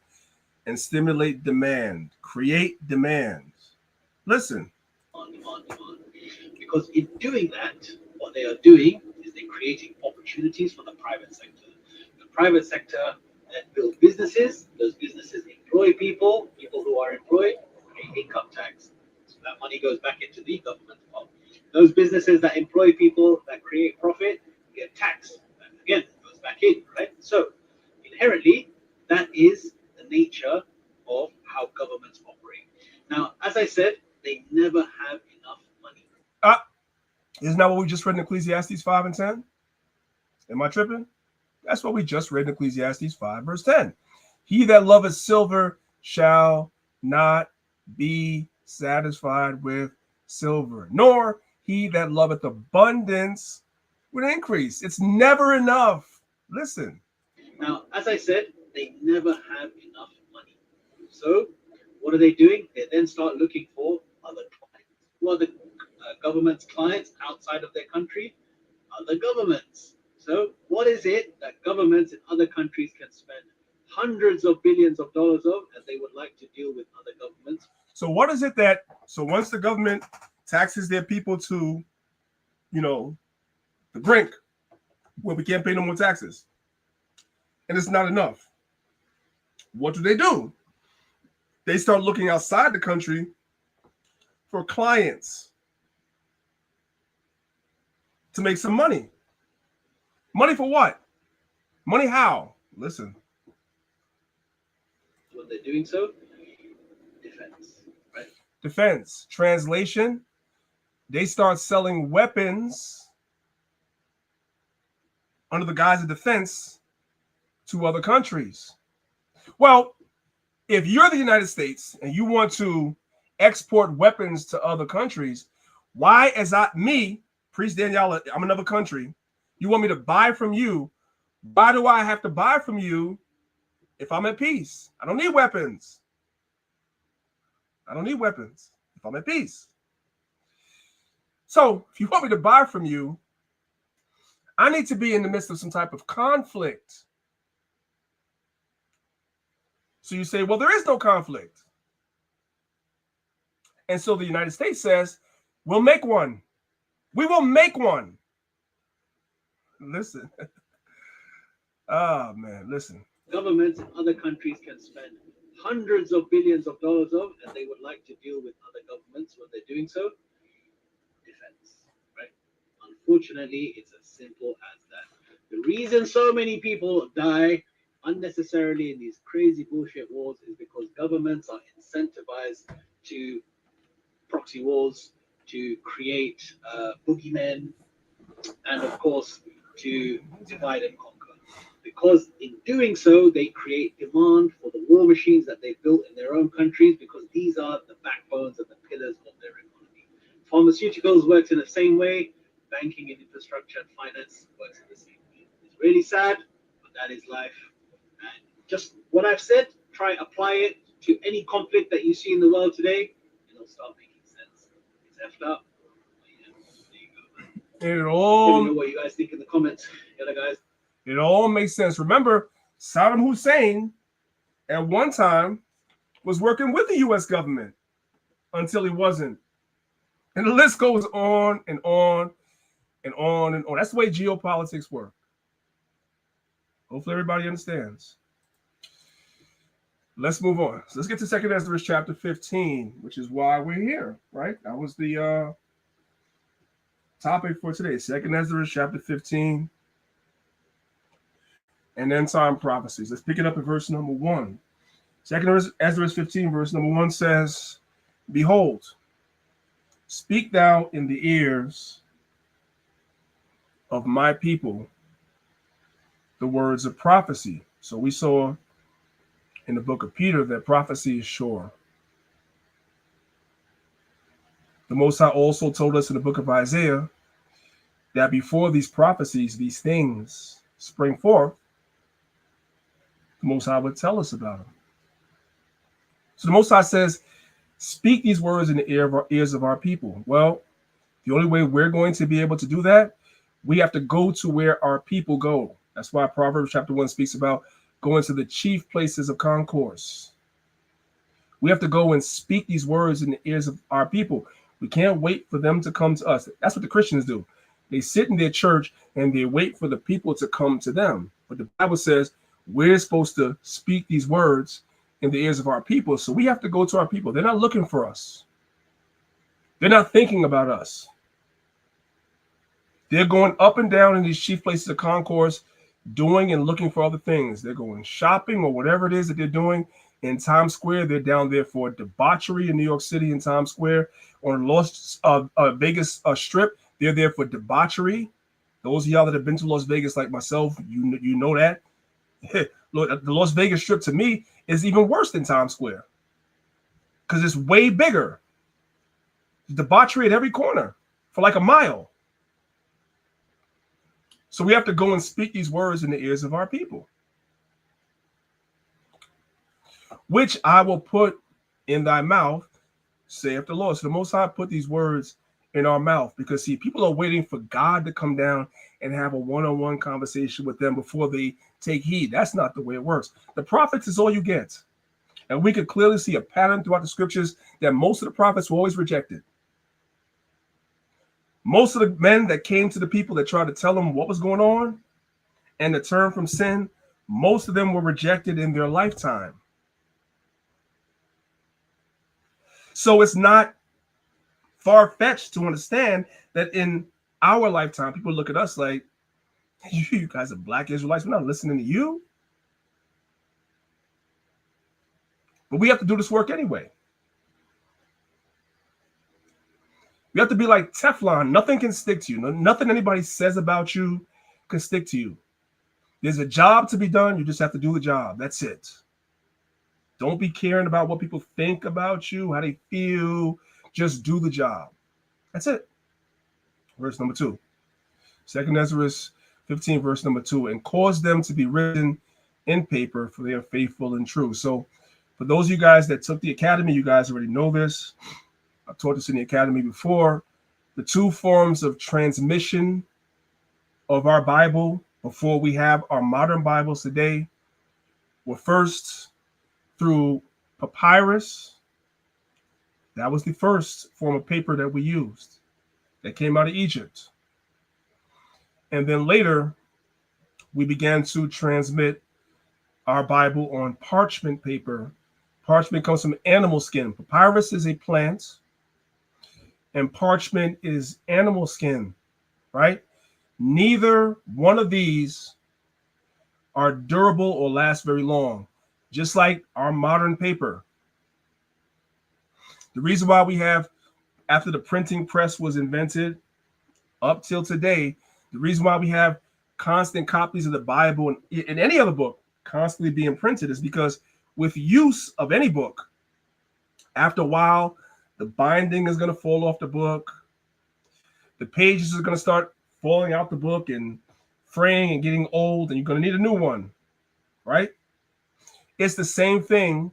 and stimulate demand, create demands. Listen. Demand. Because in doing that, what they are doing is they're creating opportunities for the private sector. The private sector then build businesses. Those businesses employ people. People who are employed pay income tax. So that money goes back into the government. Well, those businesses that employ people that create profit get taxed. And again, it goes back in, right? So inherently, that is the nature of how governments operate. Now, as I said, they never have enough money. Isn't that what we just read in Ecclesiastes 5 and 10? Am I tripping? That's what we just read in Ecclesiastes 5, verse 10. He that loveth silver shall not be satisfied with silver, nor he that loveth abundance with increase. It's never enough. Listen. Now, as I said, they never have enough money. So, what are they doing? They then start looking for other clients. Who are the government's clients outside of their country? Other governments. So, what is it that governments in other countries can spend hundreds of billions of dollars of, and they would like to deal with other governments? So, what is it that, so once the government taxes their people to, the brink, where we can't pay no more taxes, and it's not enough, what do? They start looking outside the country for clients to make some money. Money for what? Money how? Listen. When they're doing so, defense, right? Defense. Translation, they start selling weapons under the guise of defense to other countries. Well, if you're the United States and you want to export weapons to other countries, why, as Priest Daniela, I'm another country, you want me to buy from you? Why do I have to buy from you if I'm at peace? I don't need weapons. If I'm at peace. So if you want me to buy from you, I need to be in the midst of some type of conflict. So you say, well, there is no conflict. And so the United States says, we'll make one. We will make one. Listen. Oh, man, listen. Governments in other countries can spend hundreds of billions of dollars of, and they would like to deal with other governments when they're doing so. Defense, right? Unfortunately, it's as simple as that. The reason so many people die unnecessarily in these crazy bullshit wars is because governments are incentivized to proxy wars, to create boogeymen, and of course to divide and conquer. Because in doing so, they create demand for the war machines that they built in their own countries, because these are the backbones and the pillars of their economy. Pharmaceuticals works in the same way. Banking and infrastructure and finance works in the same way. It's really sad, but that is life. And just what I've said, try apply it to any conflict that you see in the world today, and it'll start making sense. It's effed up. Yeah, there you go, man. It all, Let me know what you guys think in the comments. Yeah, guys. It all makes sense. Remember, Saddam Hussein at one time was working with the U.S. government until he wasn't. And the list goes on and on and on and on. That's the way geopolitics work. Hopefully everybody understands. Let's move on. So let's get to 2 Esdras chapter 15, which is why we're here, right? That was the topic for today. 2 Esdras chapter 15. And end time prophecies. Let's pick it up at verse number 1. 2 Esdras 15, verse number 1 says, Behold, speak thou in the ears of my people the words of prophecy. So we saw in the book of Peter that prophecy is sure. The Most High also told us in the book of Isaiah that before these prophecies, these things spring forth, the Most High would tell us about them. So the Most High says, speak these words in the ears of our people. Well, the only way we're going to be able to do that, we have to go to where our people go. That's why Proverbs chapter 1 speaks about go into the chief places of concourse. We have to go and speak these words in the ears of our people. We can't wait for them to come to us. That's what the Christians do. They sit in their church and they wait for the people to come to them. But the Bible says we're supposed to speak these words in the ears of our people. So we have to go to our people. They're not looking for us. They're not thinking about us. They're going up and down in these chief places of concourse, doing and looking for other things. They're going shopping or whatever it is that they're doing in Times Square. They're down there for debauchery in New York City in Times Square. On Las Vegas Strip, they're there for debauchery. Those of y'all that have been to Las Vegas like myself, you know that. Look, the Las Vegas Strip to me is even worse than Times Square because it's way bigger. Debauchery at every corner for like a mile. So we have to go and speak these words in the ears of our people. Which I will put in thy mouth, saith the Lord. So the Most High put these words in our mouth because, see, people are waiting for God to come down and have a one-on-one conversation with them before they take heed. That's not the way it works. The prophets is all you get. And we could clearly see a pattern throughout the scriptures that most of the prophets were always rejected. Most of the men that came to the people that tried to tell them what was going on and to turn from sin, most of them were rejected in their lifetime. So it's not far-fetched to understand that in our lifetime, people look at us like, you guys are black Israelites. We're not listening to you. But we have to do this work anyway. We have to be like Teflon. Nothing can stick to you. Nothing anybody says about you can stick to you. There's a job to be done. You just have to do the job. That's it. Don't be caring about what people think about you, how they feel. Just do the job. That's it. Verse number 2. 2 Esdras 15, verse number 2. And cause them to be written in paper, for they are faithful and true. So for those of you guys that took the academy, you guys already know this. I've taught this in the academy before. The two forms of transmission of our Bible before we have our modern Bibles today were first through papyrus. That was the first form of paper that we used that came out of Egypt. And then later, we began to transmit our Bible on parchment paper. Parchment comes from animal skin. Papyrus is a plant, and parchment is animal skin, right? Neither one of these are durable or last very long, just like our modern paper. The reason why we have, after the printing press was invented up till today, the reason why we have constant copies of the Bible and any other book constantly being printed is because with use of any book, after a while, the binding is going to fall off the book. The pages are going to start falling out the book and fraying and getting old, and you're going to need a new one, right? It's the same thing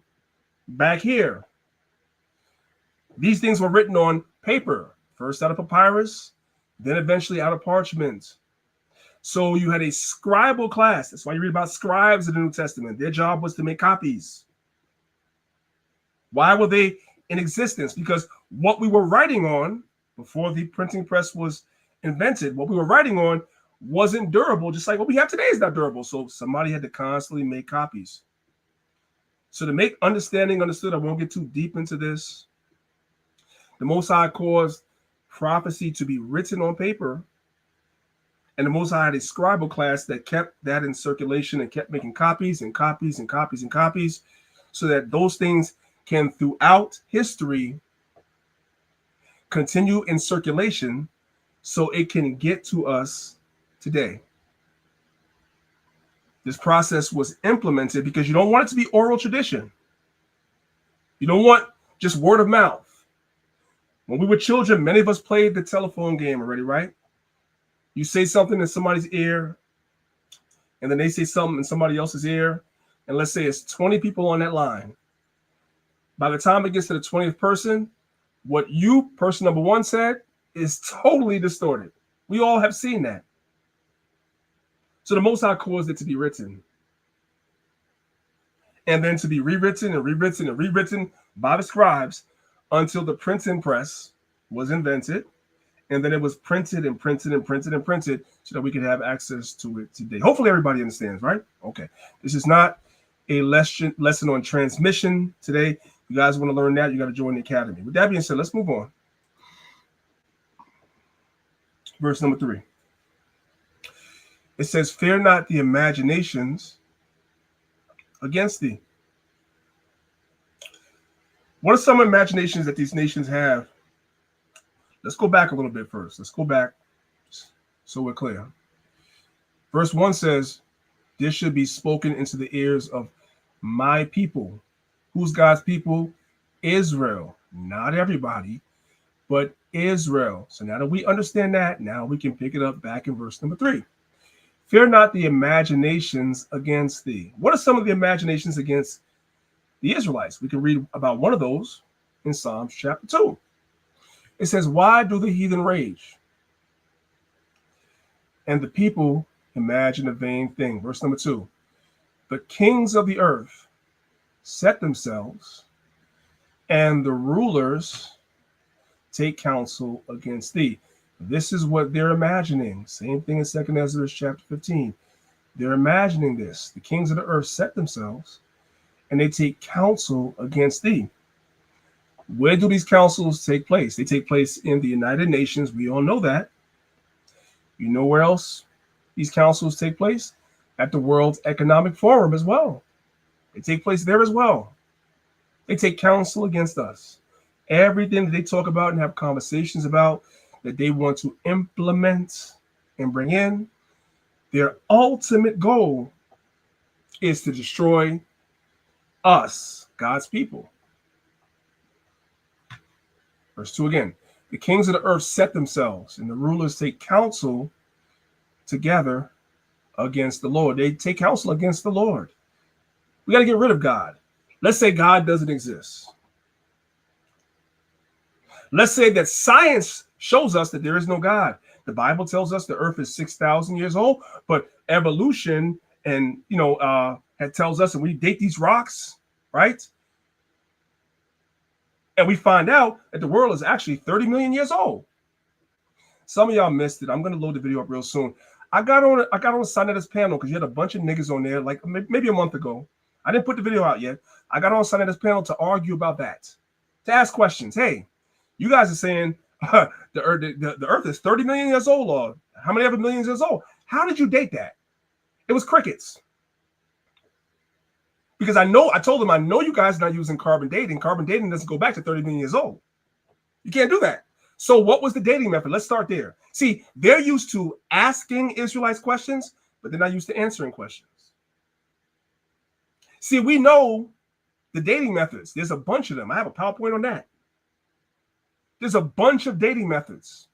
back here. These things were written on paper, first out of papyrus, then eventually out of parchment. So you had a scribal class. That's why you read about scribes in the New Testament. Their job was to make copies. Why were they in existence? Because what we were writing on before the printing press was invented, what we were writing on wasn't durable, just like what we have today is not durable. So somebody had to constantly make copies. So to make understanding understood, I won't get too deep into this. The Most High caused prophecy to be written on paper, and the Most High had a scribal class that kept that in circulation and kept making copies and copies and copies and copies, so that those things can, throughout history, continue in circulation so it can get to us today. This process was implemented because you don't want it to be oral tradition. You don't want just word of mouth. When we were children, many of us played the telephone game already, right? You say something in somebody's ear, and then they say something in somebody else's ear, and let's say it's 20 people on that line. By the time it gets to the 20th person, what you, person number one, said is totally distorted. We all have seen that. So the Most High caused it to be written. and then to be rewritten and rewritten and rewritten by the scribes until the printing press was invented. And then it was printed and printed and printed and printed so that we could have access to it today. Hopefully everybody understands, right? Okay. This is not a lesson on transmission today. You guys want to learn that, you got to join the academy. With that being said, let's move on. Verse number 3. It says, fear not the imaginations against thee. What are some imaginations that these nations have? Let's go back a little bit first. Let's go back so we're clear. Verse 1 says, this should be spoken into the ears of my people. Who's God's people? Israel. Not everybody, but Israel. So now that we understand that, now we can pick it up back in verse number 3. Fear not the imaginations against thee. What are some of the imaginations against the Israelites? We can read about one of those in Psalms chapter 2. It says, why do the heathen rage? And the people imagine a vain thing. Verse number 2. The kings of the earth set themselves, and the rulers take counsel against thee. This is what they're imagining. Same thing in 2 Esdras chapter 15. They're imagining this. The kings of the earth set themselves, and they take counsel against thee. Where do these councils take place? They take place in the United Nations. We all know that. You know where else these councils take place? At the World Economic Forum as well. They take place there as well. They take counsel against us. Everything that they talk about and have conversations about that they want to implement and bring in, their ultimate goal is to destroy us, God's people. Verse 2 again, the kings of the earth set themselves, and the rulers take counsel together against the Lord. They take counsel against the Lord. We got to get rid of God. Let's say God doesn't exist. Let's say that science shows us that there is no God. The Bible tells us the earth is 6,000 years old, but evolution and, it tells us, and we date these rocks, right? And we find out that the world is actually 30 million years old. Some of y'all missed it. I'm going to load the video up real soon. I got on Sunet's panel because you had a bunch of niggas on there, like maybe a month ago. I didn't put the video out yet. I got on Sunet's panel to argue about that, to ask questions. Hey, you guys are saying the earth is 30 million years old, or how many other millions years old? How did you date that? It was crickets. Because I told them, I know you guys are not using carbon dating. Carbon dating doesn't go back to 30 million years old. You can't do that. So what was the dating method? Let's start there. See, they're used to asking Israelites questions, but they're not used to answering questions. See, we know the dating methods. There's a bunch of them. I have a PowerPoint on that. There's a bunch of dating methods.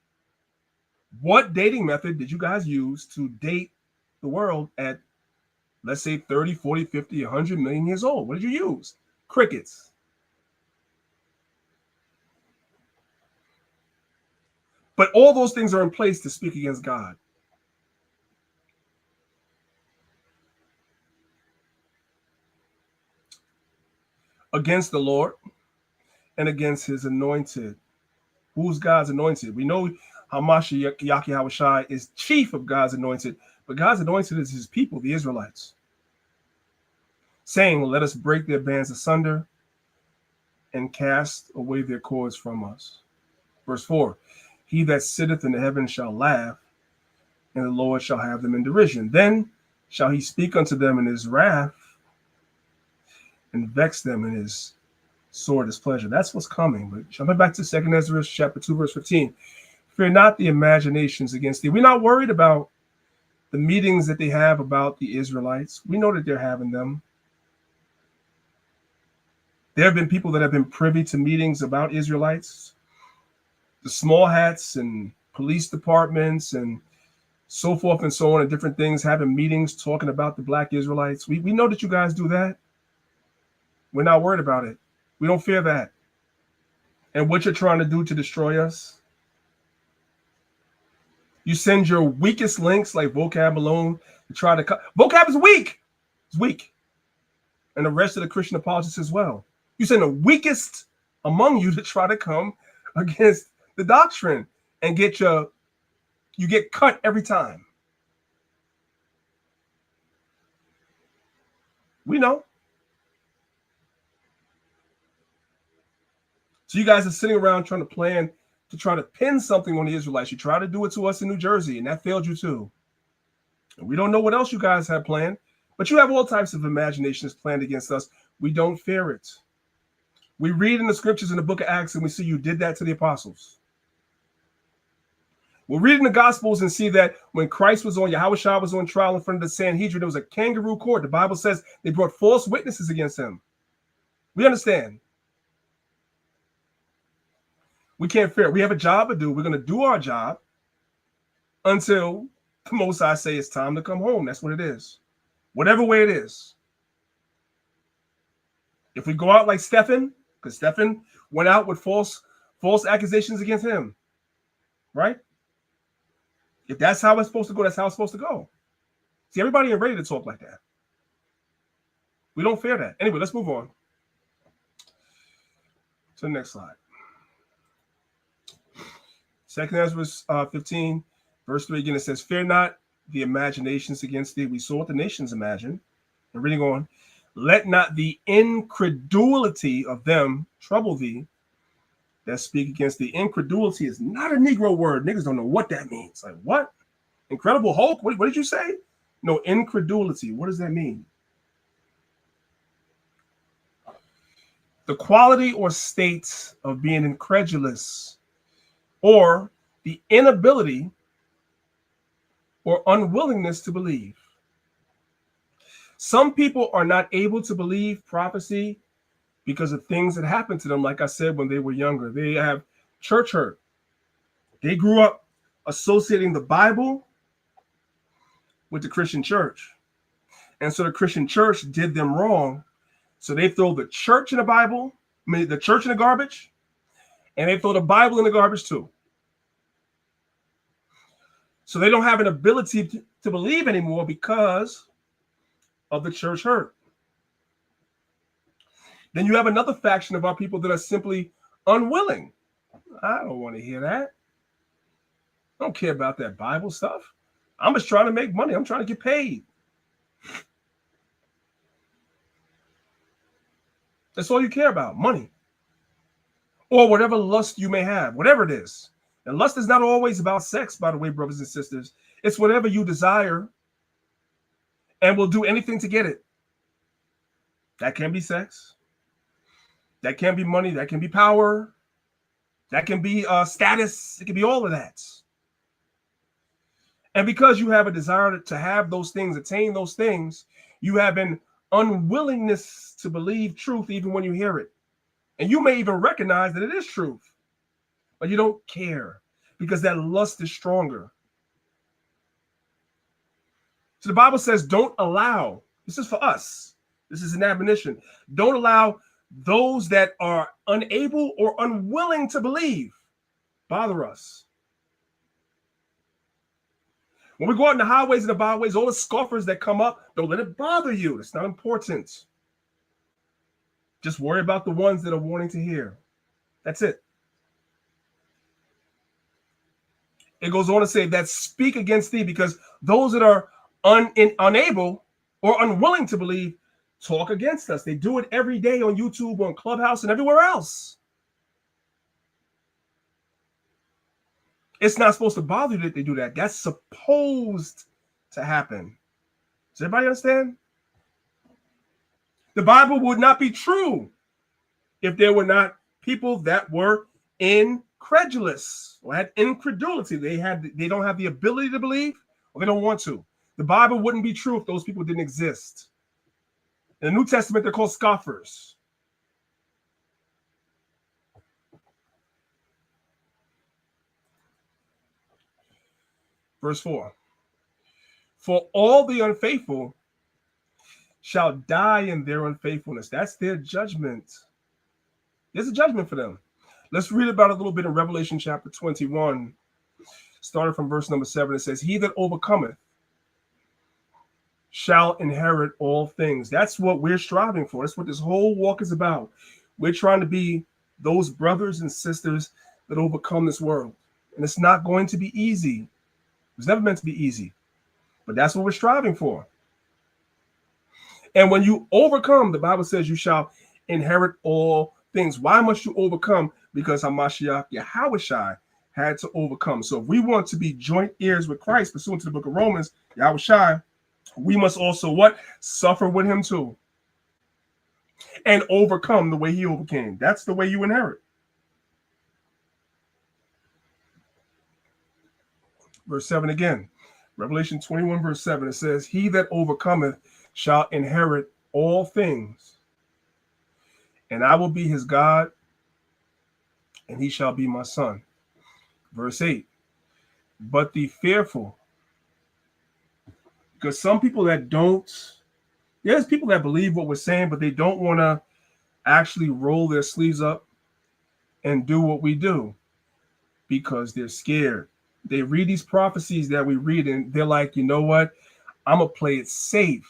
What dating method did you guys use to date the world at, let's say, 30, 40, 50, 100 million years old? What did you use? Crickets. But all those things are in place to speak against God. Against the Lord and against his anointed. Who's God's anointed? We know Hamashiach Yahushua is chief of God's anointed, but God's anointed is his people, the Israelites. Saying, let us break their bands asunder and cast away their cords from us. Verse 4, he that sitteth in the heavens shall laugh, and the Lord shall have them in derision. Then shall he speak unto them in his wrath and vex them in his sore displeasure. That's what's coming. But jumping back to 2 Esdras chapter 2, verse 15, fear not the imaginations against thee. We're not worried about the meetings that they have about the Israelites. We know that they're having them. There have been people that have been privy to meetings about Israelites, the small hats and police departments and so forth and so on, and different things, having meetings talking about the Black Israelites. We know that you guys do that. We're not worried about it. We don't fear that. And what you're trying to do to destroy us, you send your weakest links like vocab alone to try to cut. Vocab is weak. It's weak. and the rest of the Christian apologists as well. You send the weakest among you to try to come against the doctrine and you get cut every time. We know. So you guys are sitting around trying to plan to try to pin something on the Israelites. You try to do it to us in New Jersey, and that failed you too. And we don't know what else you guys have planned, but you have all types of imaginations planned against us. We don't fear it. We read in the scriptures in the book of Acts, and we see you did that to the apostles. We'll read in the Gospels and see that when Christ was on, Yahushua was on trial in front of the Sanhedrin, there was a kangaroo court. The Bible says they brought false witnesses against him. We understand. We can't fear. We have a job to do. We're going to do our job until the Most High say it's time to come home. That's what it is. Whatever way it is. If we go out like Stephen, because Stephen went out with false accusations against him, right? If that's how it's supposed to go, that's how it's supposed to go. See, everybody ain't ready to talk like that. We don't fear that. Anyway, let's move on to the next slide. 2 Esdras 15, verse 3 again, it says, fear not the imaginations against thee. We saw what the nations imagine. And reading on, let not the incredulity of them trouble thee that speak against thee. Incredulity is not a Negro word. Niggas don't know what that means. Like, what? Incredible Hulk? What did you say? No, incredulity. What does that mean? The quality or state of being incredulous, or the inability or unwillingness to believe. Some people are not able to believe prophecy because of things that happened to them, like I said, when they were younger. They have church hurt. They grew up associating the Bible with the Christian church. And so the Christian church did them wrong. So they throw the church in the Bible, the church in the garbage, and they throw the Bible in the garbage too. So they don't have an ability to believe anymore because of the church hurt. Then you have another faction of our people that are simply unwilling. I don't want to hear that. I don't care about that Bible stuff. I'm just trying to make money. I'm trying to get paid. That's all you care about, money. Or whatever lust you may have, whatever it is. And lust is not always about sex, by the way, brothers and sisters. It's whatever you desire and will do anything to get it. That can be sex. That can be money. That can be power. That can be status. It can be all of that. And because you have a desire to have those things, attain those things, you have an unwillingness to believe truth even when you hear it. And you may even recognize that it is truth, but you don't care because that lust is stronger. So the Bible says, don't allow, this is for us, this is an admonition, don't allow those that are unable or unwilling to believe bother us. When we go out in the highways and the byways, all the scoffers that come up, don't let it bother you. It's not important. Just worry about the ones that are wanting to hear. That's it. It goes on to say that speak against thee, because those that are unable or unwilling to believe talk against us. They do it every day on YouTube, on Clubhouse, and everywhere else. It's not supposed to bother you that they do that. That's supposed to happen. Does everybody understand? The Bible would not be true if there were not people that were incredulous or had incredulity. They don't have the ability to believe, or they don't want to. The Bible wouldn't be true if those people didn't exist. In the New Testament, they're called scoffers. Verse 4. For all the unfaithful shall die in their unfaithfulness. That's their judgment. There's a judgment for them. Let's read about it a little bit in Revelation chapter 21, starting from verse number 7. It says, he that overcometh shall inherit all things. That's what we're striving for. That's what this whole walk is about. We're trying to be those brothers and sisters that overcome this world. And it's not going to be easy. It was never meant to be easy. But that's what we're striving for. And when you overcome, the Bible says you shall inherit all things. Why must you overcome? Because Hamashiach Yahushai had to overcome. So if we want to be joint heirs with Christ, pursuant to the book of Romans, Yahushai, we must also what? Suffer with him too. And overcome the way he overcame. That's the way you inherit. Verse 7 again. Revelation 21, verse 7. It says, he that overcometh shall inherit all things, and I will be his God, and he shall be my son. Verse 8. But the fearful, because some people that don't, there's people that believe what we're saying, but they don't want to actually roll their sleeves up and do what we do because they're scared. They read these prophecies that we read, and they're like, you know what? I'm going to play it safe.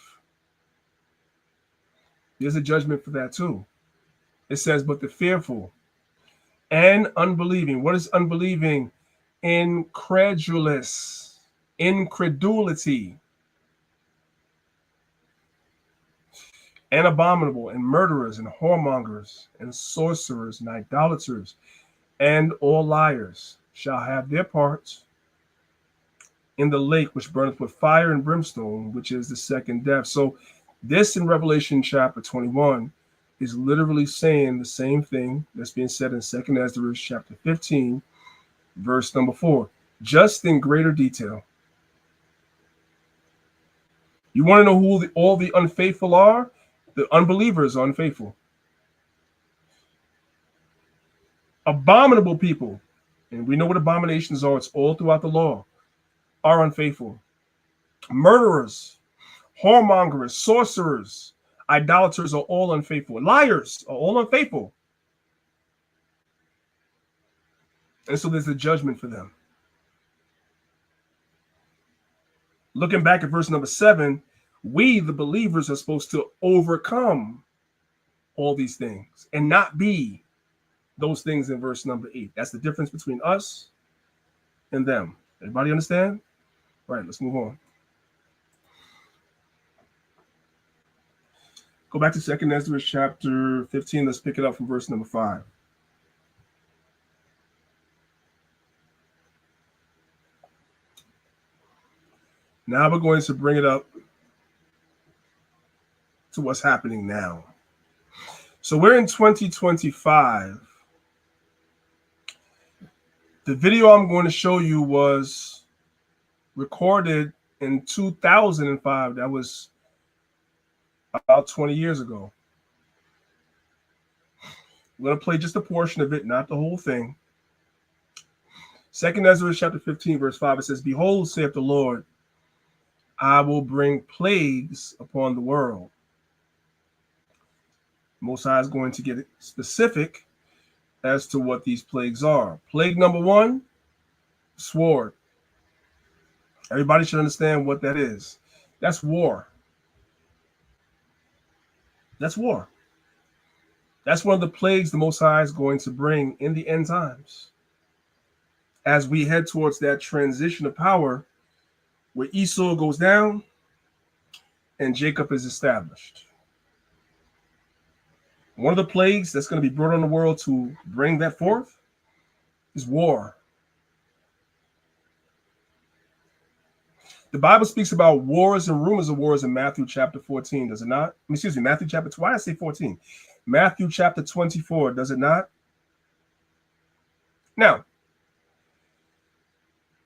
There's a judgment for that too. It says, but the fearful and unbelieving. What is unbelieving? Incredulous. Incredulity. And abominable, and murderers, and whoremongers, and sorcerers, and idolaters, and all liars shall have their parts in the lake which burneth with fire and brimstone, which is the second death. So this in Revelation chapter 21 is literally saying the same thing that's being said in 2nd Esdras chapter 15, verse number 4, just in greater detail. You want to know who all the unfaithful are? The unbelievers are unfaithful. Abominable people, and we know what abominations are, it's all throughout the law, are unfaithful. Murderers, whoremongers, sorcerers, idolaters are all unfaithful. Liars are all unfaithful. And so there's a judgment for them. Looking back at verse number 7, we, the believers, are supposed to overcome all these things and not be those things in verse number 8. That's the difference between us and them. Everybody understand? All right, let's move on. Go back to 2nd Esdras chapter 15. Let's pick it up from verse number 5. Now we're going to bring it up to what's happening now. So we're in 2025. The video I'm going to show you was recorded in 2005. That was about 20 years ago. I'm going to play just a portion of it, not the whole thing. 2nd Esdras chapter 15, verse 5, it says, behold, saith the Lord, I will bring plagues upon the world. Most High is going to get specific as to what these plagues are. Plague number 1, sword. Everybody should understand what that is. That's war. That's war. That's one of the plagues the Most High is going to bring in the end times as we head towards that transition of power where Esau goes down and Jacob is established. One of the plagues that's going to be brought on the world to bring that forth is war. The Bible speaks about wars and rumors of wars in Matthew chapter 14, does it not? Excuse me, Matthew chapter 2. Why did I say 14? Matthew chapter 24, does it not? Now,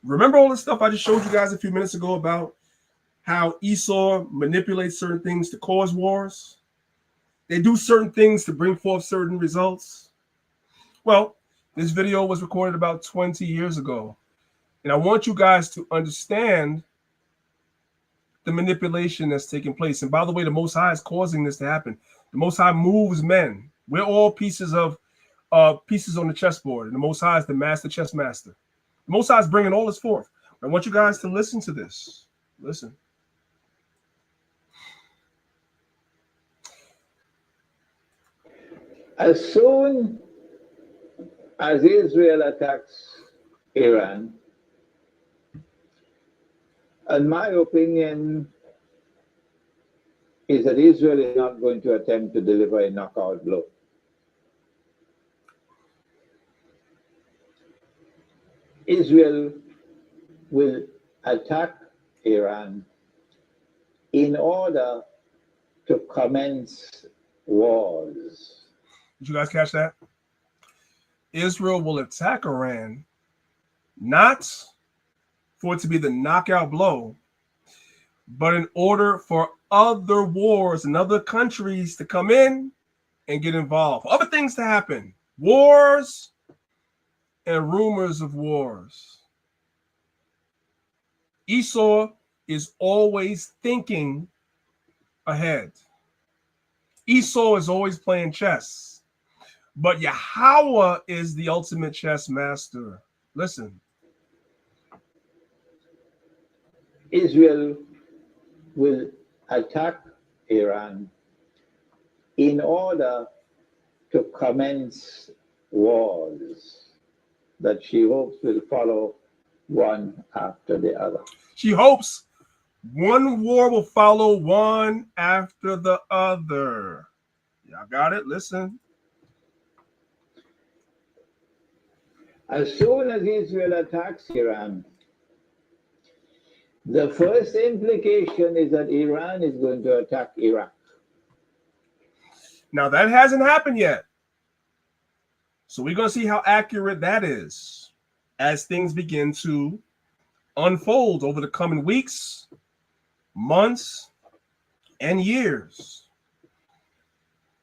remember all the stuff I just showed you guys a few minutes ago about how Esau manipulates certain things to cause wars? They do certain things to bring forth certain results. Well, this video was recorded about 20 years ago. And I want you guys to understand the manipulation that's taking place. And by the way, the Most High is causing this to happen. The Most High moves men. We're all pieces on the chessboard. And the Most High is the master chess master. The Most High is bringing all this forth. I want you guys to listen to this. Listen. As soon as Israel attacks Iran, in my opinion, is that Israel is not going to attempt to deliver a knockout blow. Israel will attack Iran in order to commence wars. Did you guys catch that? Israel will attack Iran not for it to be the knockout blow, but in order for other wars and other countries to come in and get involved, other things to happen, wars and rumors of wars. Esau is always thinking ahead. Esau is always playing chess, but Yahweh is the ultimate chess master. Listen. Israel will attack Iran in order to commence wars that she hopes will follow one after the other. She hopes one war will follow one after the other. Y'all got it? Listen. As soon as Israel attacks Iran, the first implication is that Iran is going to attack Iraq. Now, that hasn't happened yet. So we're going to see how accurate that is as things begin to unfold over the coming weeks, months, and years.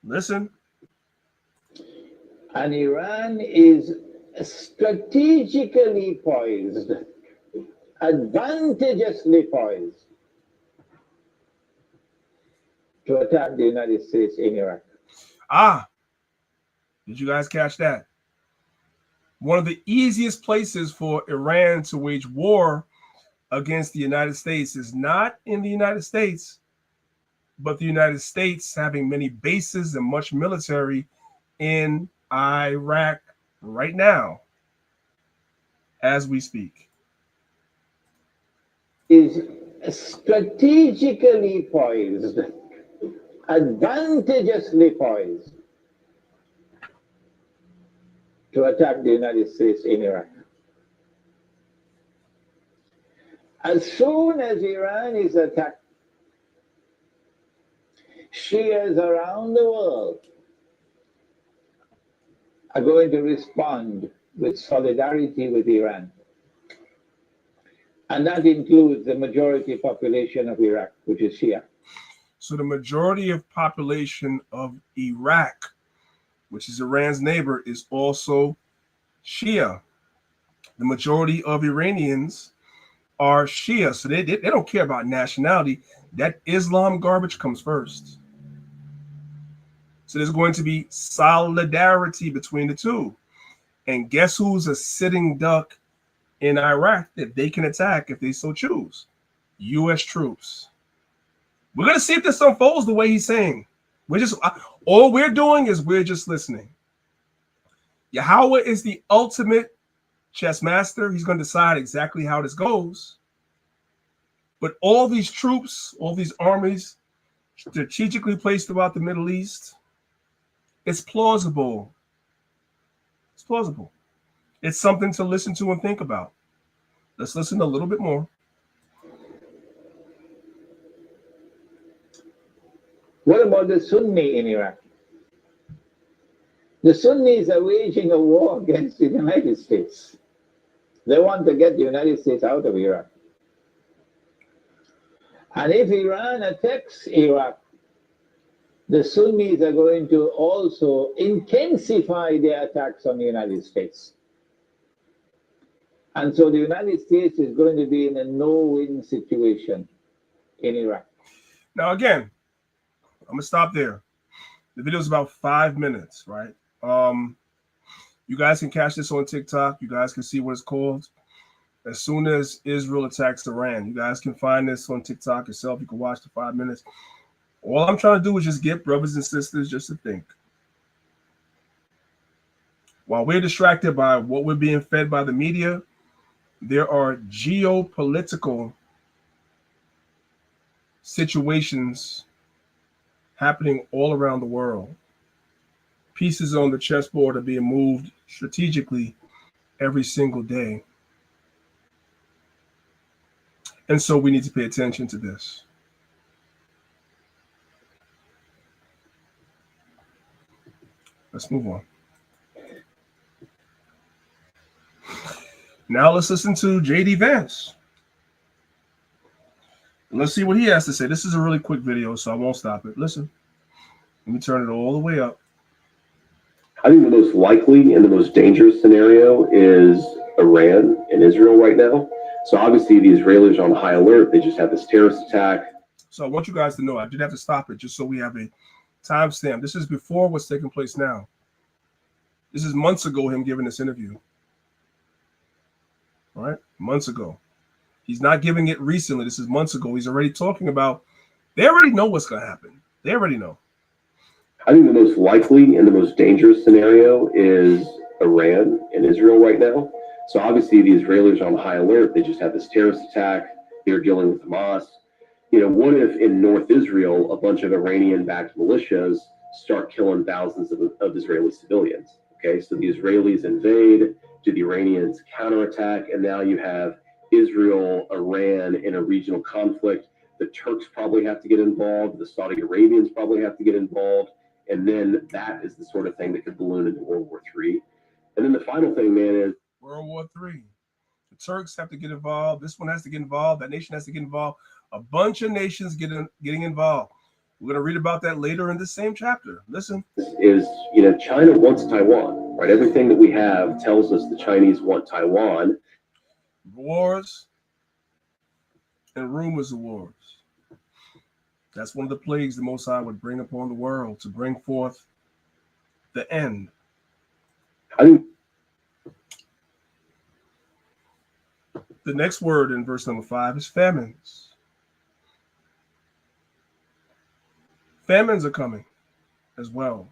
Listen. And Iran is strategically poised, advantageously poised to attack the United States in Iraq. Did you guys catch that? One of the easiest places for Iran to wage war against the United States is not in the United States, but the United States having many bases and much military in Iraq right now, as we speak. Is strategically poised, advantageously poised to attack the United States in Iraq. As soon as Iran is attacked, Shias around the world are going to respond with solidarity with Iran. And that includes the majority population of Iraq, which is Shia. So the majority of population of Iraq, which is Iran's neighbor, is also Shia. The majority of Iranians are Shia. So they don't care about nationality. That Islam garbage comes first. So there's going to be solidarity between the two. And guess who's a sitting duck in Iraq that they can attack if they so choose? U.S. troops. We're going to see if this unfolds the way he's saying. All we're doing is we're just listening. Yahweh is the ultimate chess master. He's going to decide exactly how this goes. But all these troops, all these armies strategically placed throughout the Middle East, it's plausible. It's plausible. It's something to listen to and think about. Let's listen a little bit more. What about the Sunni in Iraq? The Sunnis are waging a war against the United States. They want to get the United States out of Iraq. And if Iran attacks Iraq, the Sunnis are going to also intensify their attacks on the United States. And so the United States is going to be in a no-win situation in Iraq. Now, again, I'm going to stop there. The video is about 5 minutes, right? You guys can catch this on TikTok. You guys can see what it's called. As soon as Israel attacks Iran, you guys can find this on TikTok yourself. You can watch the 5 minutes. All I'm trying to do is just get brothers and sisters just to think. While we're distracted by what we're being fed by the media, there are geopolitical situations happening all around the world. Pieces on the chessboard are being moved strategically every single day. And so we need to pay attention to this. Let's move on. Now let's listen to J.D. Vance. Let's see what he has to say. This is a really quick video, so I won't stop it. Listen. Let me turn it all the way up. I think the most likely and the most dangerous scenario is Iran and Israel right now. So obviously the Israelis are on high alert. They just had this terrorist attack. So I want you guys to know, I did have to stop it just so we have a timestamp. This is before what's taking place now. This is months ago, him giving this interview. All right, months ago. He's not giving it recently. This is months ago. He's already talking about, they already know what's going to happen. They already know. I think the most likely and the most dangerous scenario is Iran and Israel right now. So obviously the Israelis are on high alert. They just had this terrorist attack. They're dealing with Hamas. You know, what if in North Israel, a bunch of Iranian-backed militias start killing thousands of Israeli civilians? Okay, so the Israelis invade, do the Iranians counterattack, and now you have Israel, Iran in a regional conflict. The Turks probably have to get involved. The Saudi Arabians probably have to get involved. And then that is the sort of thing that could balloon into World War III. And then the final thing, man, is World War III. The Turks have to get involved. This one has to get involved. That nation has to get involved. A bunch of nations getting involved. We're going to read about that later in the same chapter. Listen. Is, you know, China wants Taiwan, right? Everything that we have tells us the Chinese want Taiwan. Wars and rumors of wars. That's one of the plagues the Most High would bring upon the world to bring forth the end. I think the next word in verse number 5 is famines. Famines are coming as well.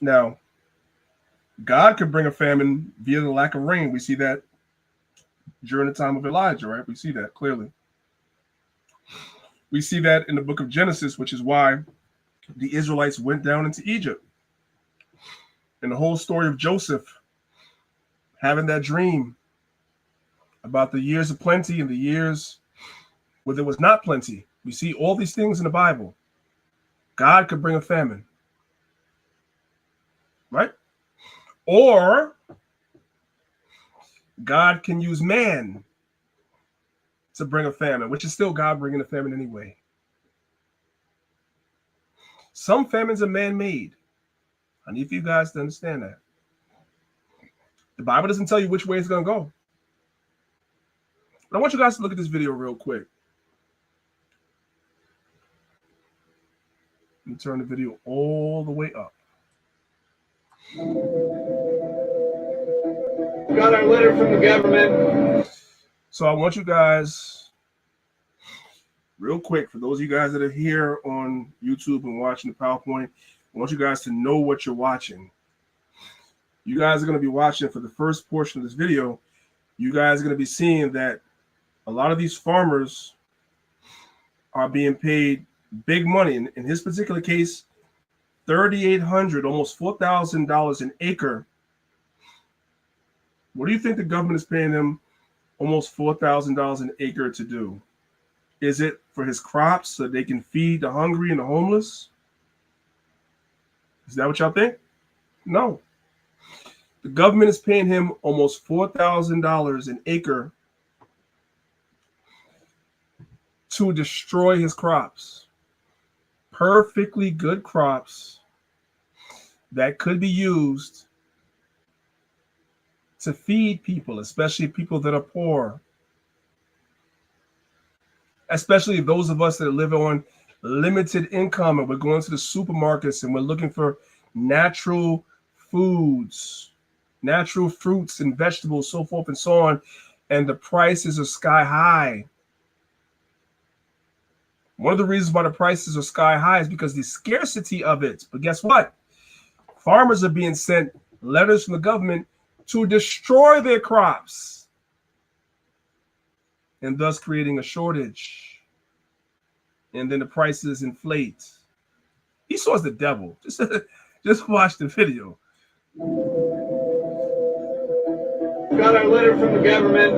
Now, God could bring a famine via the lack of rain. We see that during the time of Elijah, right? We see that clearly. We see that in the book of Genesis, which is why the Israelites went down into Egypt. And the whole story of Joseph having that dream about the years of plenty and the years where there was not plenty. We see all these things in the Bible. God could bring a famine, right? Or God can use man to bring a famine, which is still God bringing a famine anyway. Some famines are man-made. I need for you guys to understand that. The Bible doesn't tell you which way it's going to go. But I want you guys to look at this video real quick. Let me turn the video all the way up. We got our letter from the government. So I want you guys, real quick, for those of you guys that are here on YouTube and watching the PowerPoint, I want you guys to know what you're watching. You guys are going to be watching for the first portion of this video. You guys are going to be seeing that a lot of these farmers are being paid big money. In his particular case, $3,800, almost $4,000 an acre. What do you think the government is paying him almost $4,000 an acre to do? Is it for his crops so they can feed the hungry and the homeless? Is that what y'all think? No. The government is paying him almost $4,000 an acre to destroy his crops. Perfectly good crops that could be used to feed people, especially people that are poor, especially those of us that live on limited income and we're going to the supermarkets and we're looking for natural foods, natural fruits and vegetables, so forth and so on, and the prices are sky high. One of the reasons why the prices are sky high is because the scarcity of it. But guess what? Farmers are being sent letters from the government to destroy their crops and thus creating a shortage. And then the prices inflate. Esau's the devil. Just watch the video. Got our letter from the government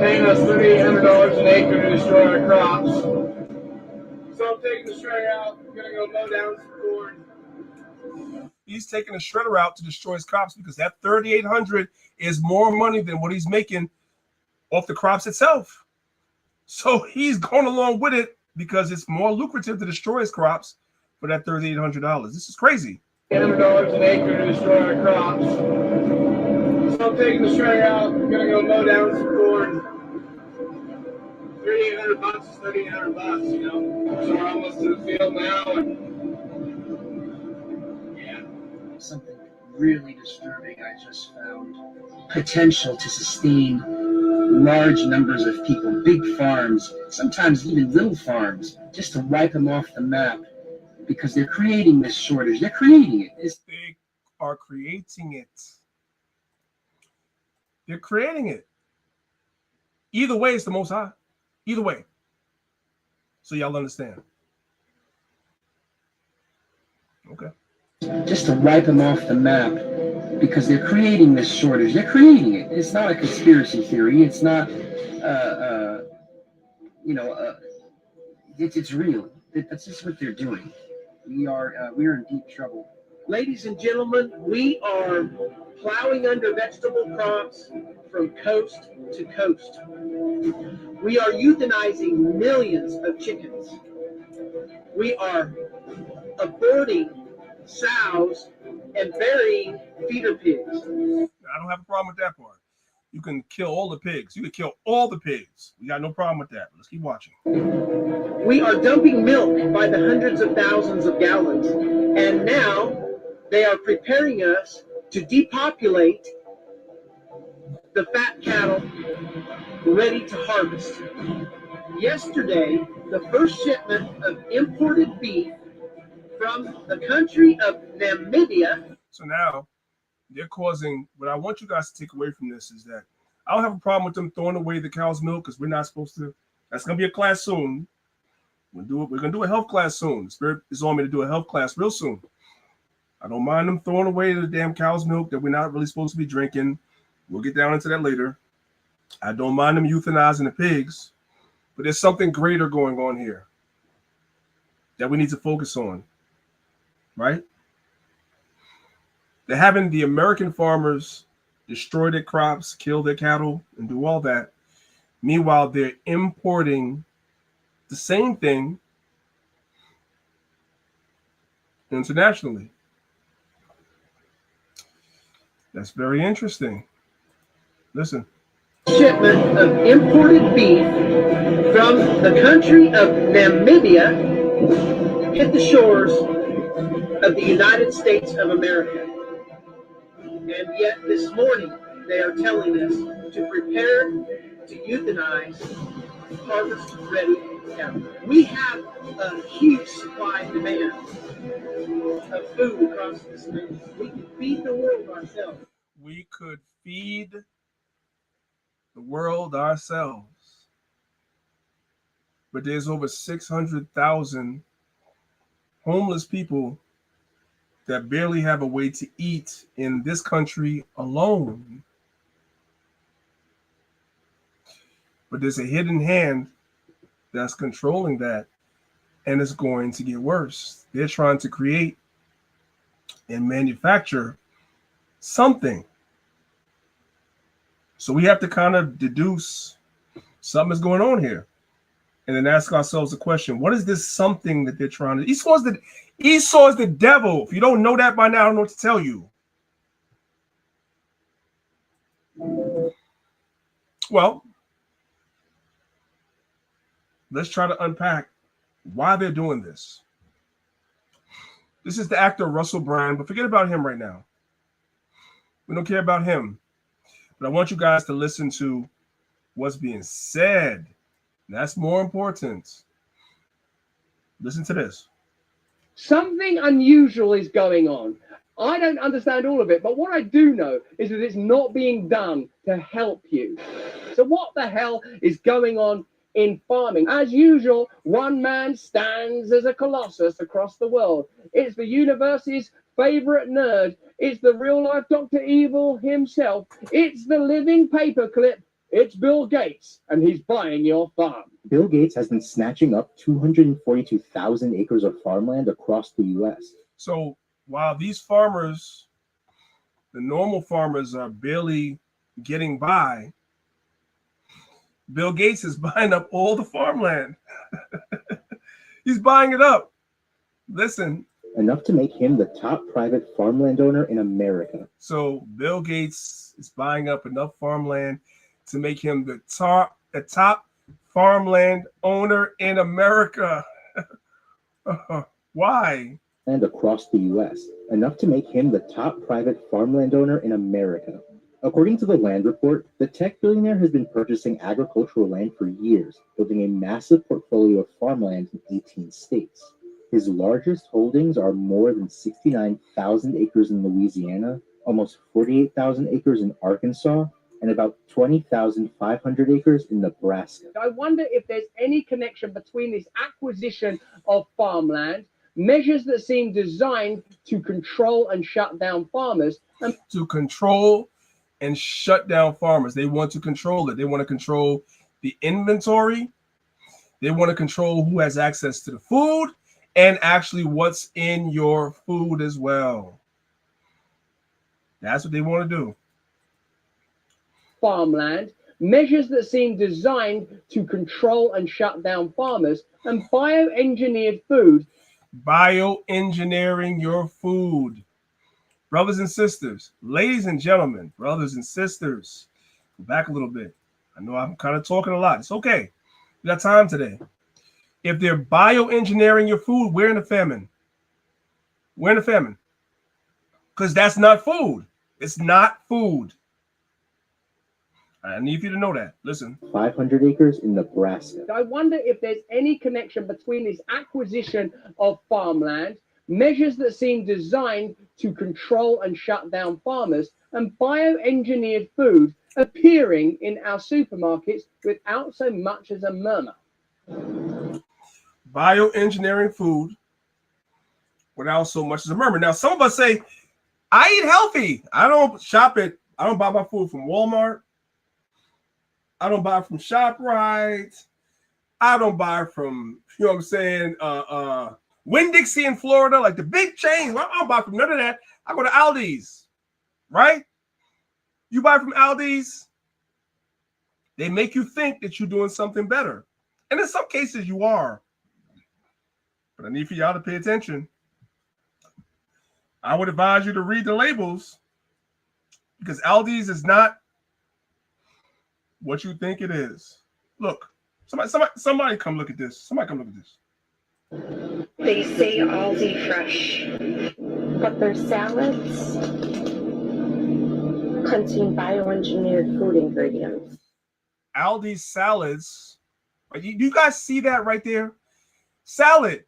paying us $3,800 an acre to destroy our crops. So I'm taking the shredder out. I'm gonna go mow down some corn. He's taking a shredder out to destroy his crops because that $3,800 is more money than what he's making off the crops itself. So he's going along with it because it's more lucrative to destroy his crops for that $3,800. This is crazy. $100 an acre to destroy our crops. So I'm taking the shredder out. I'm gonna go mow down some corn. $3,800 is $3,800, you know. So we're almost to the field now. Something really disturbing I just found. Potential to sustain large numbers of people, big farms, sometimes even little farms, just to wipe them off the map because they're creating this shortage. They're creating it. They are creating it. They're creating it. Either way, it's the Most High. Either way. So y'all understand. Okay. Just to wipe them off the map because they're creating this shortage. They're creating it. It's not a conspiracy theory. It's not, it's real. That's just what they're doing. We're in deep trouble. Ladies and gentlemen, we are plowing under vegetable crops from coast to coast. We are euthanizing millions of chickens. We are aborting sows and burying feeder pigs. I don't have a problem with that part. You can kill all the pigs. You can kill all the pigs. We got no problem with that. Let's keep watching. We are dumping milk by the hundreds of thousands of gallons, and now they are preparing us to depopulate the fat cattle ready to harvest. Yesterday, the first shipment of imported beef from the country of Namibia. So now they're causing, what I want you guys to take away from this is that I don't have a problem with them throwing away the cow's milk because we're not supposed to. That's going to be a class soon. We're going to do a health class soon. The Spirit is on me to do a health class real soon. I don't mind them throwing away the damn cow's milk that we're not really supposed to be drinking. We'll get down into that later. I don't mind them euthanizing the pigs, but there's something greater going on here that we need to focus on, right? They're having the American farmers destroy their crops, kill their cattle, and do all that. Meanwhile, they're importing the same thing internationally. That's very interesting. Listen. Shipment of imported beef from the country of Namibia hit the shores of the United States of America. And yet this morning they are telling us to prepare to euthanize harvest-ready cattle. We have a huge supply and demand of food across this nation. We can feed the world ourselves. We could feed the world ourselves. But there's over 600,000 homeless people that barely have a way to eat in this country alone. But there's a hidden hand that's controlling that, and it's going to get worse. They're trying to create and manufacture something. So we have to kind of deduce something is going on here, and then ask ourselves the question: what is this something that they're trying to? Esau is the devil. If you don't know that by now, I don't know what to tell you. Well, let's try to unpack why they're doing this. This is the actor Russell Brand, but forget about him right now. We don't care about him. But I want you guys to listen to what's being said That's more important. Listen to this. Something unusual is going on. I don't understand all of it, but what I do know is that it's not being done to help you. So what the hell is going on in farming? As usual, one man stands as a colossus across the world. It's the university's favorite nerd. It's the real-life Dr. Evil himself. It's the living paperclip. It's Bill Gates, and he's buying your farm. Bill Gates has been snatching up 242,000 acres of farmland across the U.S. So while these farmers, the normal farmers, are barely getting by, Bill Gates is buying up all the farmland. He's buying it up. Listen. Enough to make him the top private farmland owner in America. So Bill Gates is buying up enough farmland to make him the top farmland owner in America. Why? And across the U.S. Enough to make him the top private farmland owner in America. According to the Land Report, the tech billionaire has been purchasing agricultural land for years, building a massive portfolio of farmland in 18 states. His largest holdings are more than 69,000 acres in Louisiana, almost 48,000 acres in Arkansas, and about 20,500 acres in Nebraska. I wonder if there's any connection between this acquisition of farmland, measures that seem designed to control and shut down farmers, and to control and shut down farmers. They want to control it. They want to control the inventory. They want to control who has access to the food and actually what's in your food as well. That's what they want to do. Farmland, measures that seem designed to control and shut down farmers, and bioengineered food. Bioengineering your food. Brothers and sisters, ladies and gentlemen, brothers and sisters, go back a little bit. I know I'm kind of talking a lot. It's okay. We got time today. If they're bioengineering your food, we're in a famine. We're in a famine. Because that's not food. It's not food. I need you to know that. Listen. 500 acres in Nebraska. I wonder if there's any connection between this acquisition of farmland, measures that seem designed to control and shut down farmers, and bioengineered food appearing in our supermarkets without so much as a murmur. Bioengineering food without so much as a murmur. Now, some of us say, I eat healthy. I don't shop it. I don't buy my food from Walmart. I don't buy from ShopRite. I don't buy from, you know what I'm saying, Winn-Dixie in Florida, like the big chains. I don't buy from none of that. I go to Aldi's, right? You buy from Aldi's, they make you think that you're doing something better. And in some cases you are. But I need for y'all to pay attention. I would advise you to read the labels, because Aldi's is not what you think it is. Look, somebody come look at this. Somebody come look at this. They say Aldi fresh, but their salads contain bioengineered food ingredients. Aldi salads. You guys see that right there? Salad.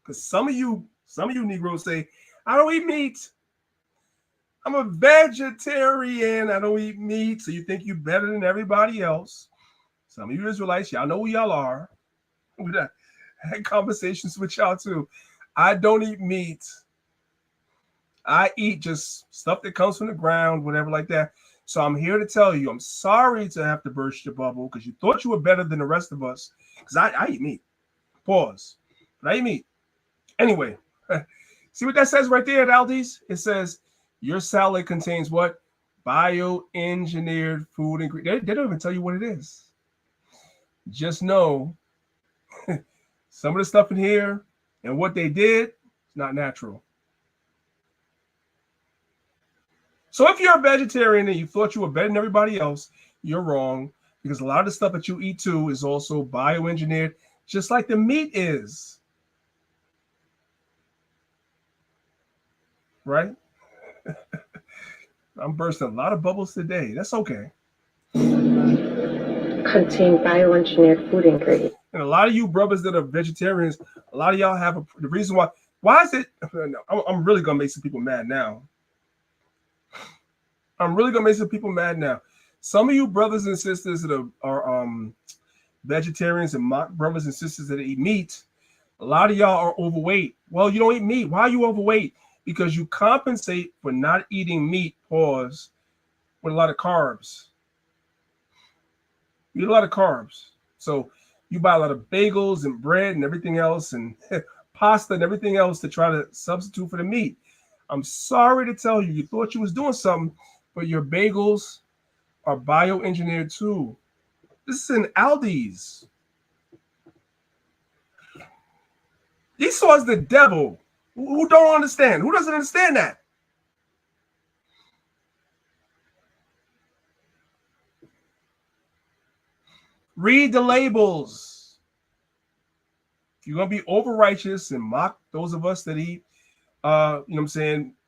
Because some of you Negroes say, I don't eat meat. I'm a vegetarian. I don't eat meat. So you think you're better than everybody else. Some of you Israelites, y'all know who y'all are. We had conversations with y'all too. I don't eat meat. I eat just stuff that comes from the ground, whatever like that. So I'm here to tell you, I'm sorry to have to burst your bubble because you thought you were better than the rest of us. Because I eat meat. Pause. But I eat meat. Anyway, see what that says right there at Aldi's? It says, your salad contains what? Bioengineered food ingredients. They don't even tell you what it is. Just know some of the stuff in here and what they did is not natural. So if you're a vegetarian and you thought you were better than everybody else, you're wrong, because a lot of the stuff that you eat too is also bioengineered, just like the meat is. Right? I'm bursting a lot of bubbles today. That's okay. contain bioengineered food ingredients. And a lot of you brothers that are vegetarians, a lot of y'all have the reason why is it? I'm really gonna make some people mad now. Some of you brothers and sisters that are vegetarians and mock brothers and sisters that eat meat, a lot of y'all are overweight. Well, you don't eat meat. Why are you overweight? Because you compensate for not eating meat, with a lot of carbs. You eat a lot of carbs. So you buy a lot of bagels and bread and everything else and pasta and everything else to try to substitute for the meat. I'm sorry to tell you, you thought you was doing something, but your bagels are bioengineered too. This is in Aldi's. Esau is the devil. Who don't understand? Who doesn't understand that? Read the labels. If you're going to be over righteous and mock those of us that eat,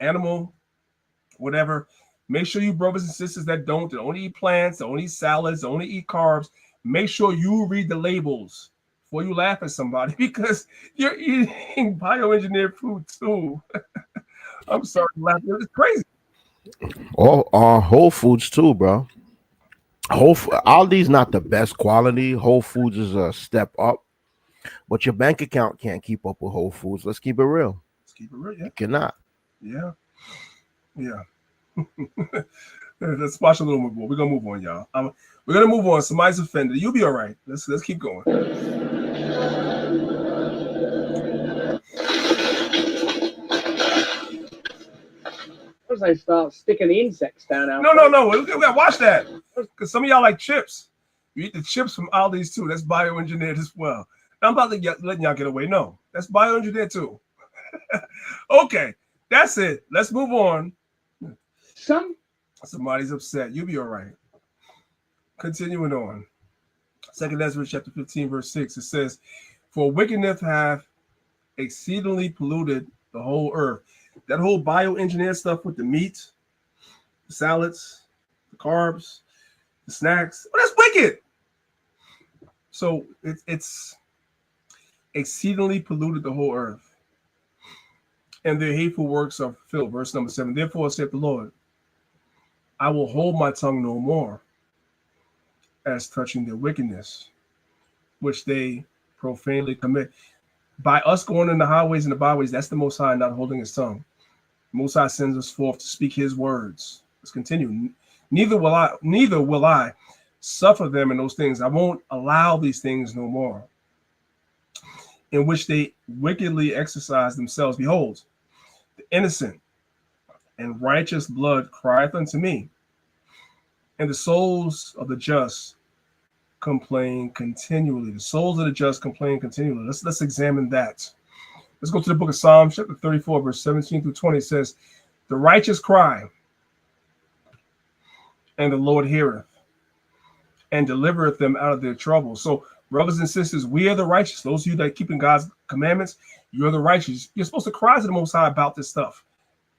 animal, whatever, make sure you brothers and sisters that only eat plants, that only eat salads, that only eat carbs, make sure you read the labels before you laugh at somebody because you're eating bioengineered food too. I'm sorry to laugh. It's crazy. Whole Foods too, bro. Aldi's not the best quality. Whole Foods is a step up, but your bank account can't keep up with Whole Foods. Let's keep it real. Yeah. You cannot. Yeah. Let's watch a little more. We're gonna move on, y'all. We're gonna move on. Somebody's offended. You'll be all right. Let's keep going. Once they start sticking the insects down our No. We gotta watch that because some of y'all like chips. You eat the chips from Aldi's too. That's bioengineered as well. Now, I'm about to letting y'all get away. No, that's bioengineered too. Okay, that's it. Let's move on. Somebody's upset. You'll be all right. Continuing on. 2 Esdras chapter 15, verse 6. It says, "For wickedness hath exceedingly polluted the whole earth." That whole bioengineered stuff with the meat, the salads, the carbs, the snacks. Well, that's wicked. So it's exceedingly polluted the whole earth. And their hateful works are fulfilled. Verse number 7. "Therefore saith the Lord, I will hold my tongue no more as touching their wickedness, which they profanely commit." By us going in the highways and the byways, that's the Most High not holding his tongue. The Most High sends us forth to speak his words. Let's continue. Neither will I suffer them in those things. I won't allow these things no more, in which they wickedly exercise themselves. Behold, the innocent and righteous blood crieth unto me, and the souls of the just complain continually. The souls of the just complain continually. Let's examine that. Let's go to the book of Psalms, chapter 34, verse 17 through 20. It says, "The righteous cry, and the Lord heareth, and delivereth them out of their trouble." So, brothers and sisters, we are the righteous. Those of you that are keeping God's commandments, you're the righteous. You're supposed to cry to the Most High about this stuff.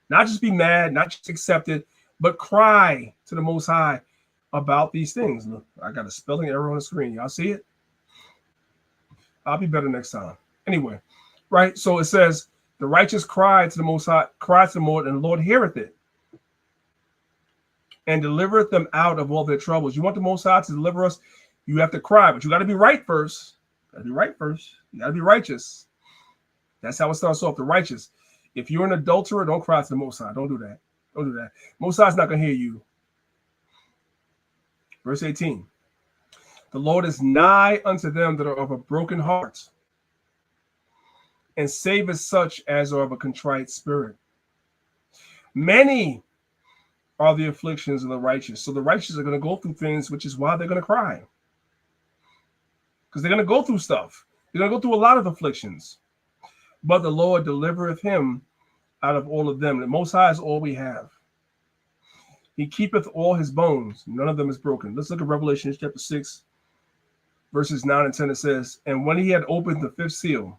Not just be mad, not just accept it, but cry to the Most High about these things. Look, I got a spelling error on the screen. Y'all see it? I'll be better next time. Anyway, right? So it says, "The righteous cry to the Most High, cry to the Lord, and the Lord heareth it, and delivereth them out of all their troubles." You want the Most High to deliver us, you have to cry, but you got to be right first. You got to be righteous. That's how it starts off, the righteous. If you're an adulterer, don't cry to the Most High. Don't do that. Most High's not going to hear you. Verse 18. "The Lord is nigh unto them that are of a broken heart, and saveth such as are of a contrite spirit. Many are the afflictions of the righteous." So the righteous are going to go through things, which is why they're going to cry. Because they're going to go through stuff. They're going to go through a lot of afflictions. "But the Lord delivereth him out of all of them." The Most High is all we have. "He keepeth all his bones. None of them is broken." Let's look at Revelation chapter 6, verses 9 and 10. It says, "And when he had opened the fifth seal,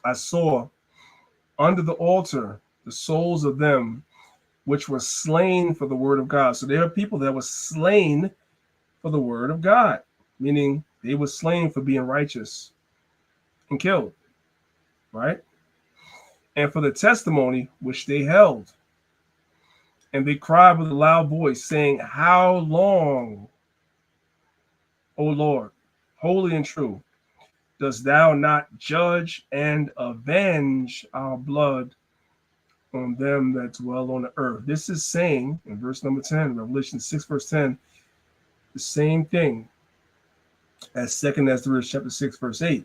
I saw under the altar the souls of them which were slain for the word of God." So there are people that were slain for the word of God. meaning they were slain for being righteous and killed, right? And for the testimony which they held. And they cried with a loud voice, saying, How long, O Lord, holy and true, dost thou not judge and avenge our blood on them that dwell on the earth? This is saying, in verse number 10, Revelation 6, verse 10, the same thing as 2 Esdras chapter 6, verse 8.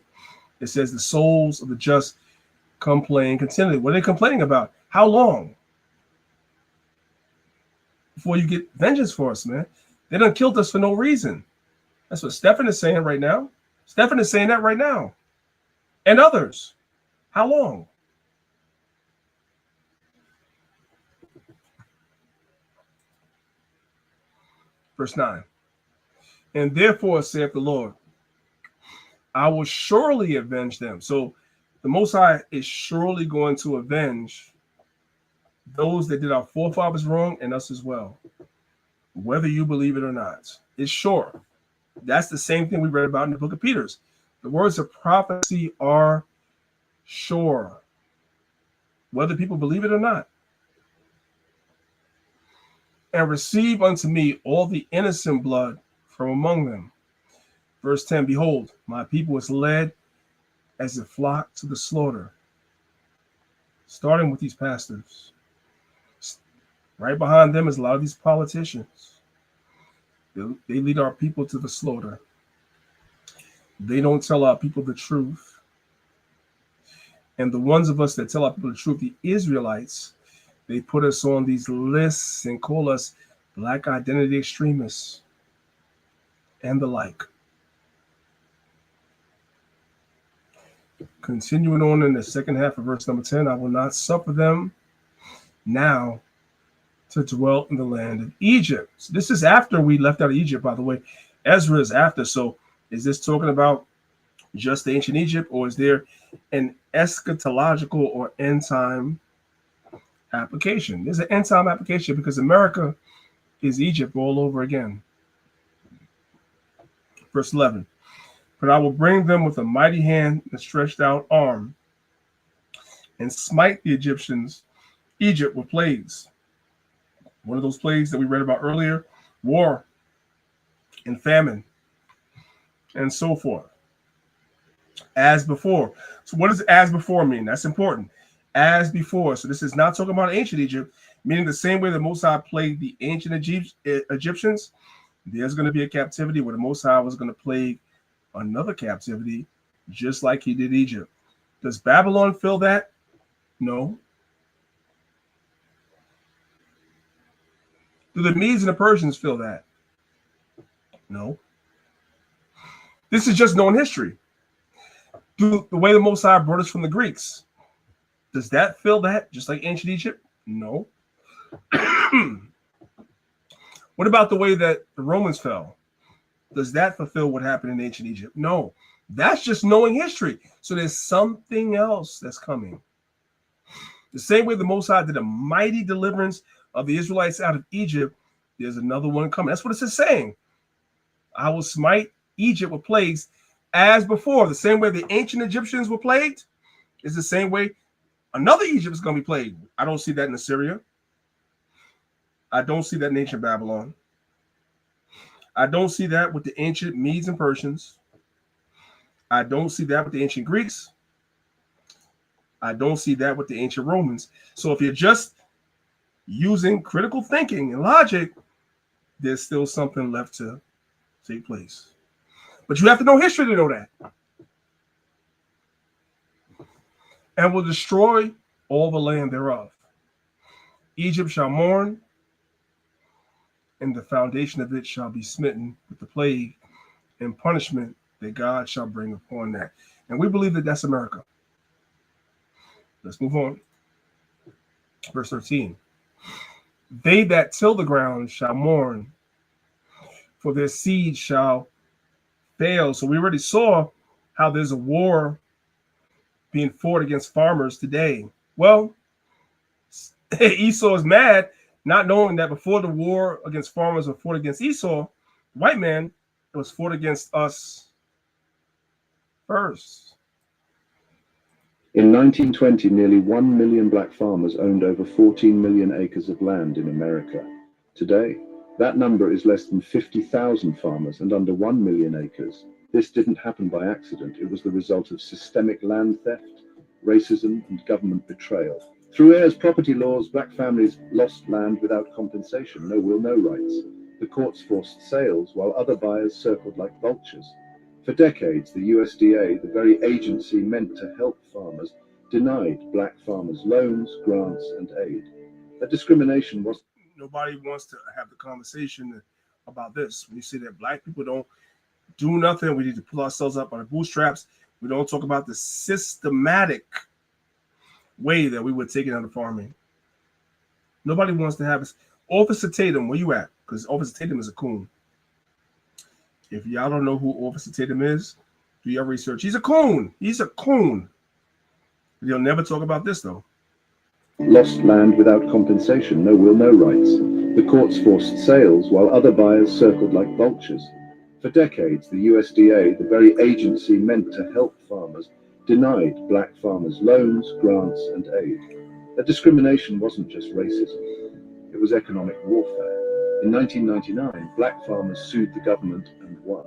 It says, the souls of the just complain continually. What are they complaining about? How long before you get vengeance for us, man? They done killed us for no reason. That's what Stephen is saying right now. Stephen is saying that right now. And others. How long? Verse 9. And therefore, saith the Lord, I will surely avenge them. So the Most High is surely going to avenge those that did our forefathers wrong and us as well, whether you believe it or not. It's sure. That's the same thing we read about in the book of Peter's. The words of prophecy are sure, whether people believe it or not. And receive unto me all the innocent blood from among them. Verse 10, behold, my people is led as a flock to the slaughter. Starting with these pastors. Right behind them is a lot of these politicians. They lead our people to the slaughter. They don't tell our people the truth. And the ones of us that tell our people the truth, the Israelites, they put us on these lists and call us black identity extremists and the like. Continuing on in the second half of verse number 10, I will not suffer them now to dwell in the land of Egypt. So this is after we left out of Egypt, by the way. Ezra is after. So is this talking about just the ancient Egypt, or is there an eschatological or end time application? There's an end time application because America is Egypt all over again. Verse 11. But I will bring them with a mighty hand and stretched out arm and smite the Egyptians, Egypt, with plagues. One of those plagues that we read about earlier, war and famine and so forth. As before. So what does as before mean? That's important. As before. So this is not talking about ancient Egypt, meaning the same way the Most High plagued the ancient Egyptians, there's going to be a captivity where the Most High was going to plague another captivity, just like he did Egypt. Does Babylon feel that? No. Do the Medes and the Persians feel that? No. This is just known history. Do the way the Most High brought us from the Greeks, does that feel that, just like ancient Egypt? No. What about the way that the Romans fell? Does that fulfill what happened in ancient Egypt? No. That's just knowing history. So there's something else that's coming. The same way the Most High did a mighty deliverance of the Israelites out of Egypt, there's another one coming. That's what it's saying. I will smite Egypt with plagues as before. The same way the ancient Egyptians were plagued is the same way another Egypt is going to be plagued. I don't see that in Assyria. I don't see that in ancient Babylon. I don't see that with the ancient Medes and Persians. I don't see that with the ancient Greeks. I don't see that with the ancient Romans. So if you're just using critical thinking and logic, there's still something left to take place. But you have to know history to know that. And will destroy all the land thereof. Egypt shall mourn, and the foundation of it shall be smitten with the plague and punishment that God shall bring upon that. And we believe that that's America. Let's move on. Verse 13. They that till the ground shall mourn, for their seed shall fail. So we already saw how there's a war being fought against farmers today. Well, Esau is mad, not knowing that before the war against farmers was fought against Esau, the white man It was fought against us first. In 1920, nearly 1 million black farmers owned over 14 million acres of land in America. Today, that number is less than 50,000 farmers and under 1 million acres. This didn't happen by accident. It was the result of systemic land theft, racism, and government betrayal. Through heirs property laws, black families lost land without compensation, no will, no rights. The courts forced sales while other buyers circled like vultures. For decades, the USDA, the very agency meant to help farmers, denied black farmers loans, grants, and aid. That discrimination was... Nobody wants to have the conversation about this. When you say that black people don't do nothing, we need to pull ourselves up on the bootstraps. We don't talk about the systematic way that we were taking out of farming. Nobody wants to have this. Officer Tatum, where you at? Because Officer Tatum is a coon. If y'all don't know who Officer Tatum is, do your research. He's a coon. He's a coon. You'll never talk about this, though. Lost land without compensation, no will, no rights. The courts forced sales while other buyers circled like vultures. For decades, the USDA, the very agency meant to help farmers, denied black farmers loans, grants, and aid. That discrimination wasn't just racism. It was economic warfare. In 1999, black farmers sued the government and won.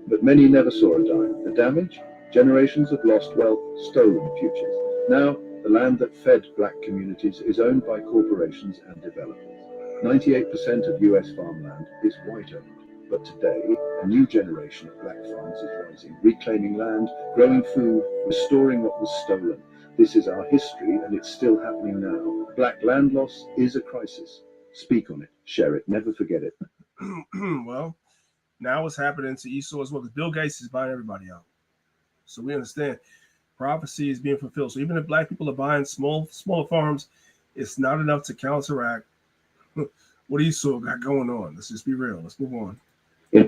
But many never saw a dime. The damage? Generations of lost wealth, stolen futures. Now, the land that fed black communities is owned by corporations and developers. 98% of US farmland is white-owned. But today, a new generation of black farmers is rising, reclaiming land, growing food, restoring what was stolen. This is our history, and it's still happening now. Black land loss is a crisis. Speak on it, share it, never forget it. Well, now what's happening to Esau as well, because Bill Gates is buying everybody out. So we understand prophecy is being fulfilled. So even if black people are buying smaller farms, it's not enough to counteract what Esau got going on. Let's just be real. Let's move on. Yeah.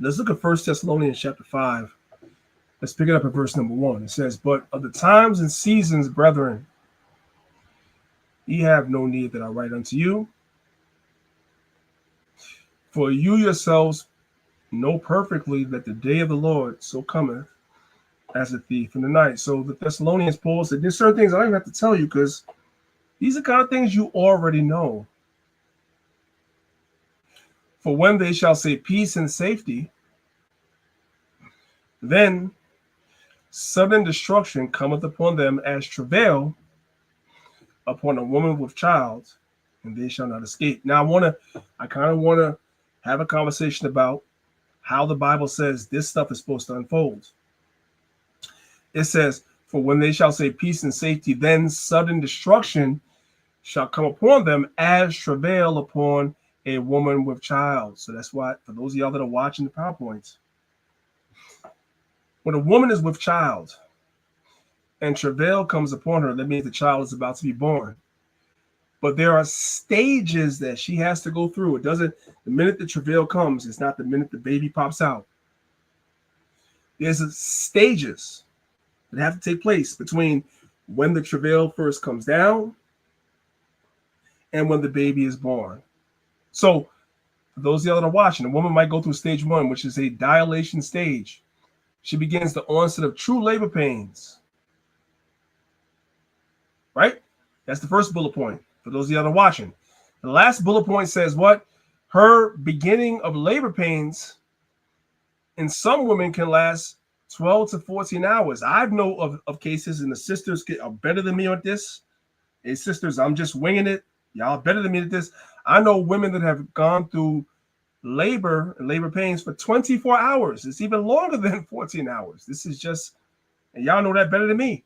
Let's look at 1 Thessalonians chapter 5. Let's pick it up at verse number 1. It says, "But of the times and seasons, brethren, ye have no need that I write unto you. For you yourselves know perfectly that the day of the Lord so cometh as a thief in the night." So the Thessalonians, Paul said, there's certain things I don't even have to tell you because these are kind of things you already know. "For when they shall say peace and safety, then sudden destruction cometh upon them as travail upon a woman with child, and they shall not escape." Now I kind of want to have a conversation about how the Bible says this stuff is supposed to unfold. It says, "For when they shall say peace and safety, then sudden destruction shall come upon them as travail upon a woman with child." So that's why, for those of y'all that are watching the PowerPoints, when a woman is with child and travail comes upon her, that means the child is about to be born. But there are stages that she has to go through. It doesn't, the minute the travail comes, it's not the minute the baby pops out. There's stages that have to take place between when the travail first comes down and when the baby is born. So for those of y'all that are watching, a woman might go through stage 1, which is a dilation stage. She begins the onset of true labor pains. Right? That's the first bullet point for those of y'all that are watching. The last bullet point says what? Her beginning of labor pains in some women can last 12 to 14 hours. I know of cases, and the sisters are better than me on this. Hey, sisters, I'm just winging it. Y'all better than me at this. I know women that have gone through labor and labor pains for 24 hours. It's even longer than 14 hours. This is just, and y'all know that better than me,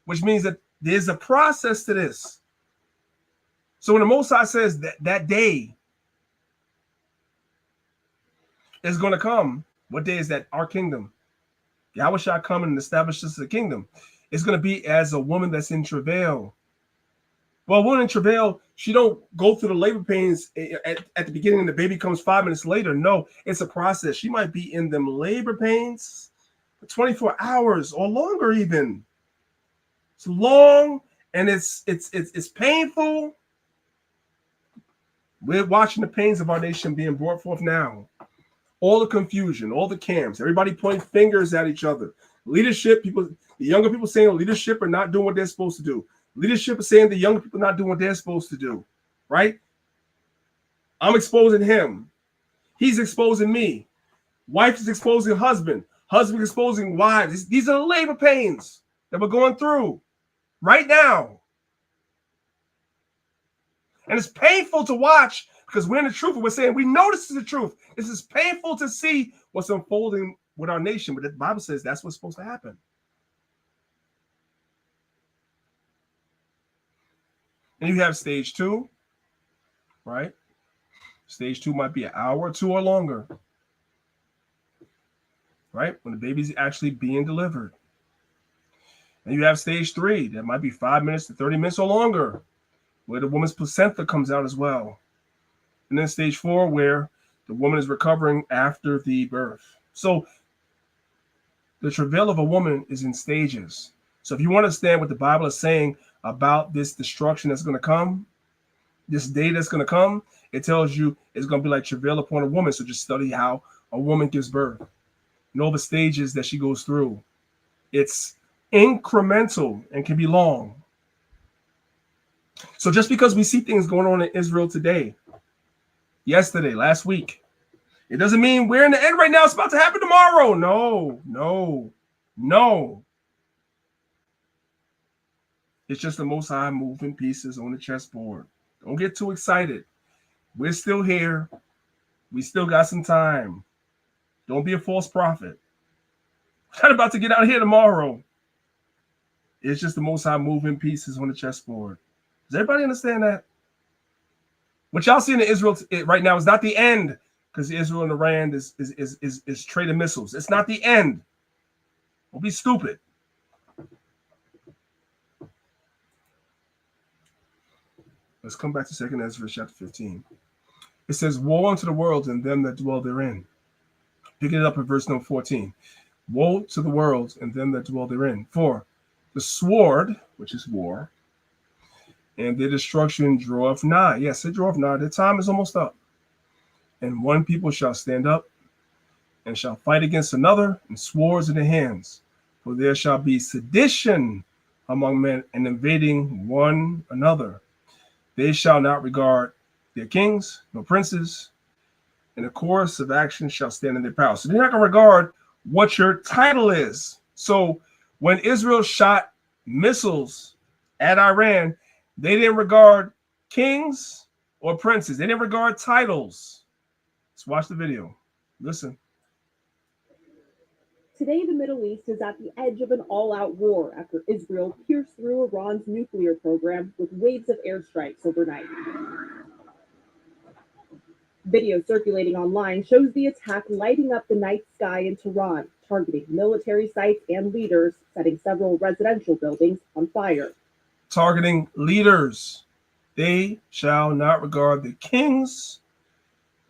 which means that there's a process to this. So when the Most High says that day is going to come, what day is that? Our kingdom. Yahweh shall come and establish this as a kingdom. It's going to be as a woman that's in travail. Well, a woman in travail, she don't go through the labor pains at the beginning and the baby comes 5 minutes later. No, it's a process. She might be in them labor pains for 24 hours or longer even. It's long and it's painful. We're watching the pains of our nation being brought forth now. All the confusion, all the camps, everybody pointing fingers at each other. Leadership, people, the younger people saying leadership are not doing what they're supposed to do. Leadership is saying the younger people are not doing what they're supposed to do, right? I'm exposing him. He's exposing me. Wife is exposing husband. Husband exposing wives. These are the labor pains that we're going through right now. And it's painful to watch because we're in the truth and we're saying we know this is the truth. This is painful to see what's unfolding with our nation, but the Bible says that's what's supposed to happen. And you have stage 2, right? Stage 2 might be an hour or 2 or longer, right? When the baby's actually being delivered. And you have stage 3 that might be 5 minutes to 30 minutes or longer, where the woman's placenta comes out as well. And then stage 4, where the woman is recovering after the birth. So the travail of a woman is in stages. So if you want to understand what the Bible is saying about this destruction that's going to come, this day that's going to come, it tells you it's going to be like travail upon a woman. So just study how a woman gives birth and all the stages that she goes through. It's incremental and can be long. So just because we see things going on in Israel today, yesterday, last week, it doesn't mean we're in the end right now. It's about to happen tomorrow. No. It's just the Most High moving pieces on the chessboard. Don't get too excited. We're still here. We still got some time. Don't be a false prophet. We're not about to get out of here tomorrow. It's just the Most High moving pieces on the chessboard. Does everybody understand that? What y'all see in Israel right now is not the end, because Israel and Iran is trading missiles. It's not the end. Don't be stupid. Let's come back to 2 Esdras chapter 15. It says, woe unto the world and them that dwell therein. Picking it up in verse number 14. Woe to the world and them that dwell therein. For the sword, which is war, and their destruction draweth nigh. Yes, it draweth nigh. Their time is almost up. And one people shall stand up and shall fight against another, and swords in their hands. For there shall be sedition among men, and invading one another. They shall not regard their kings nor princes, and the course of action shall stand in their power. So they're not going to regard what your title is. So when Israel shot missiles at Iran, they didn't regard kings or princes. They didn't regard titles. Let's watch the video. Listen. Today, the Middle East is at the edge of an all-out war after Israel pierced through Iran's nuclear program with waves of airstrikes overnight. Video circulating online shows the attack lighting up the night sky in Tehran, targeting military sites and leaders, setting several residential buildings on fire. Targeting leaders. They shall not regard the kings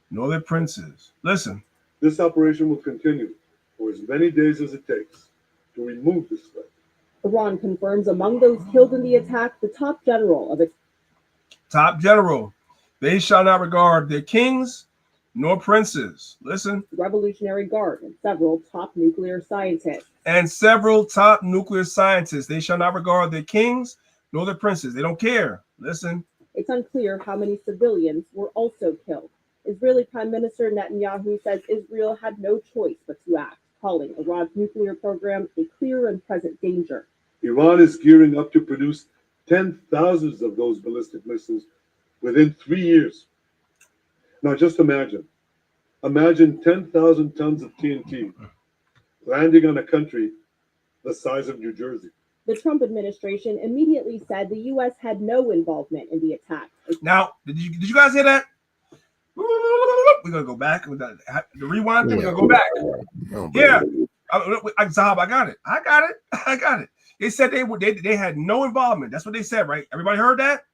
nor their princes. Listen. This operation will continue for as many days as it takes to remove this threat. Iran confirms among those killed in the attack the top general of its They shall not regard their kings nor princes. Listen. Revolutionary Guard and several top nuclear scientists. They shall not regard their kings nor their princes. They don't care. Listen. It's unclear how many civilians were also killed. Israeli Prime Minister Netanyahu says Israel had no choice but to act, calling Iran's nuclear program a clear and present danger. Iran is gearing up to produce 10,000 of those ballistic missiles within 3 years. Now just imagine 10,000 tons of TNT landing on a country the size of New Jersey. The Trump administration immediately said the U.S. had no involvement in the attack. Now, did you guys hear that? We're going to go back. We got the rewind thing. We're going to go back. Yeah. Zahab, I got it. They said they had no involvement. That's what they said, right? Everybody heard that?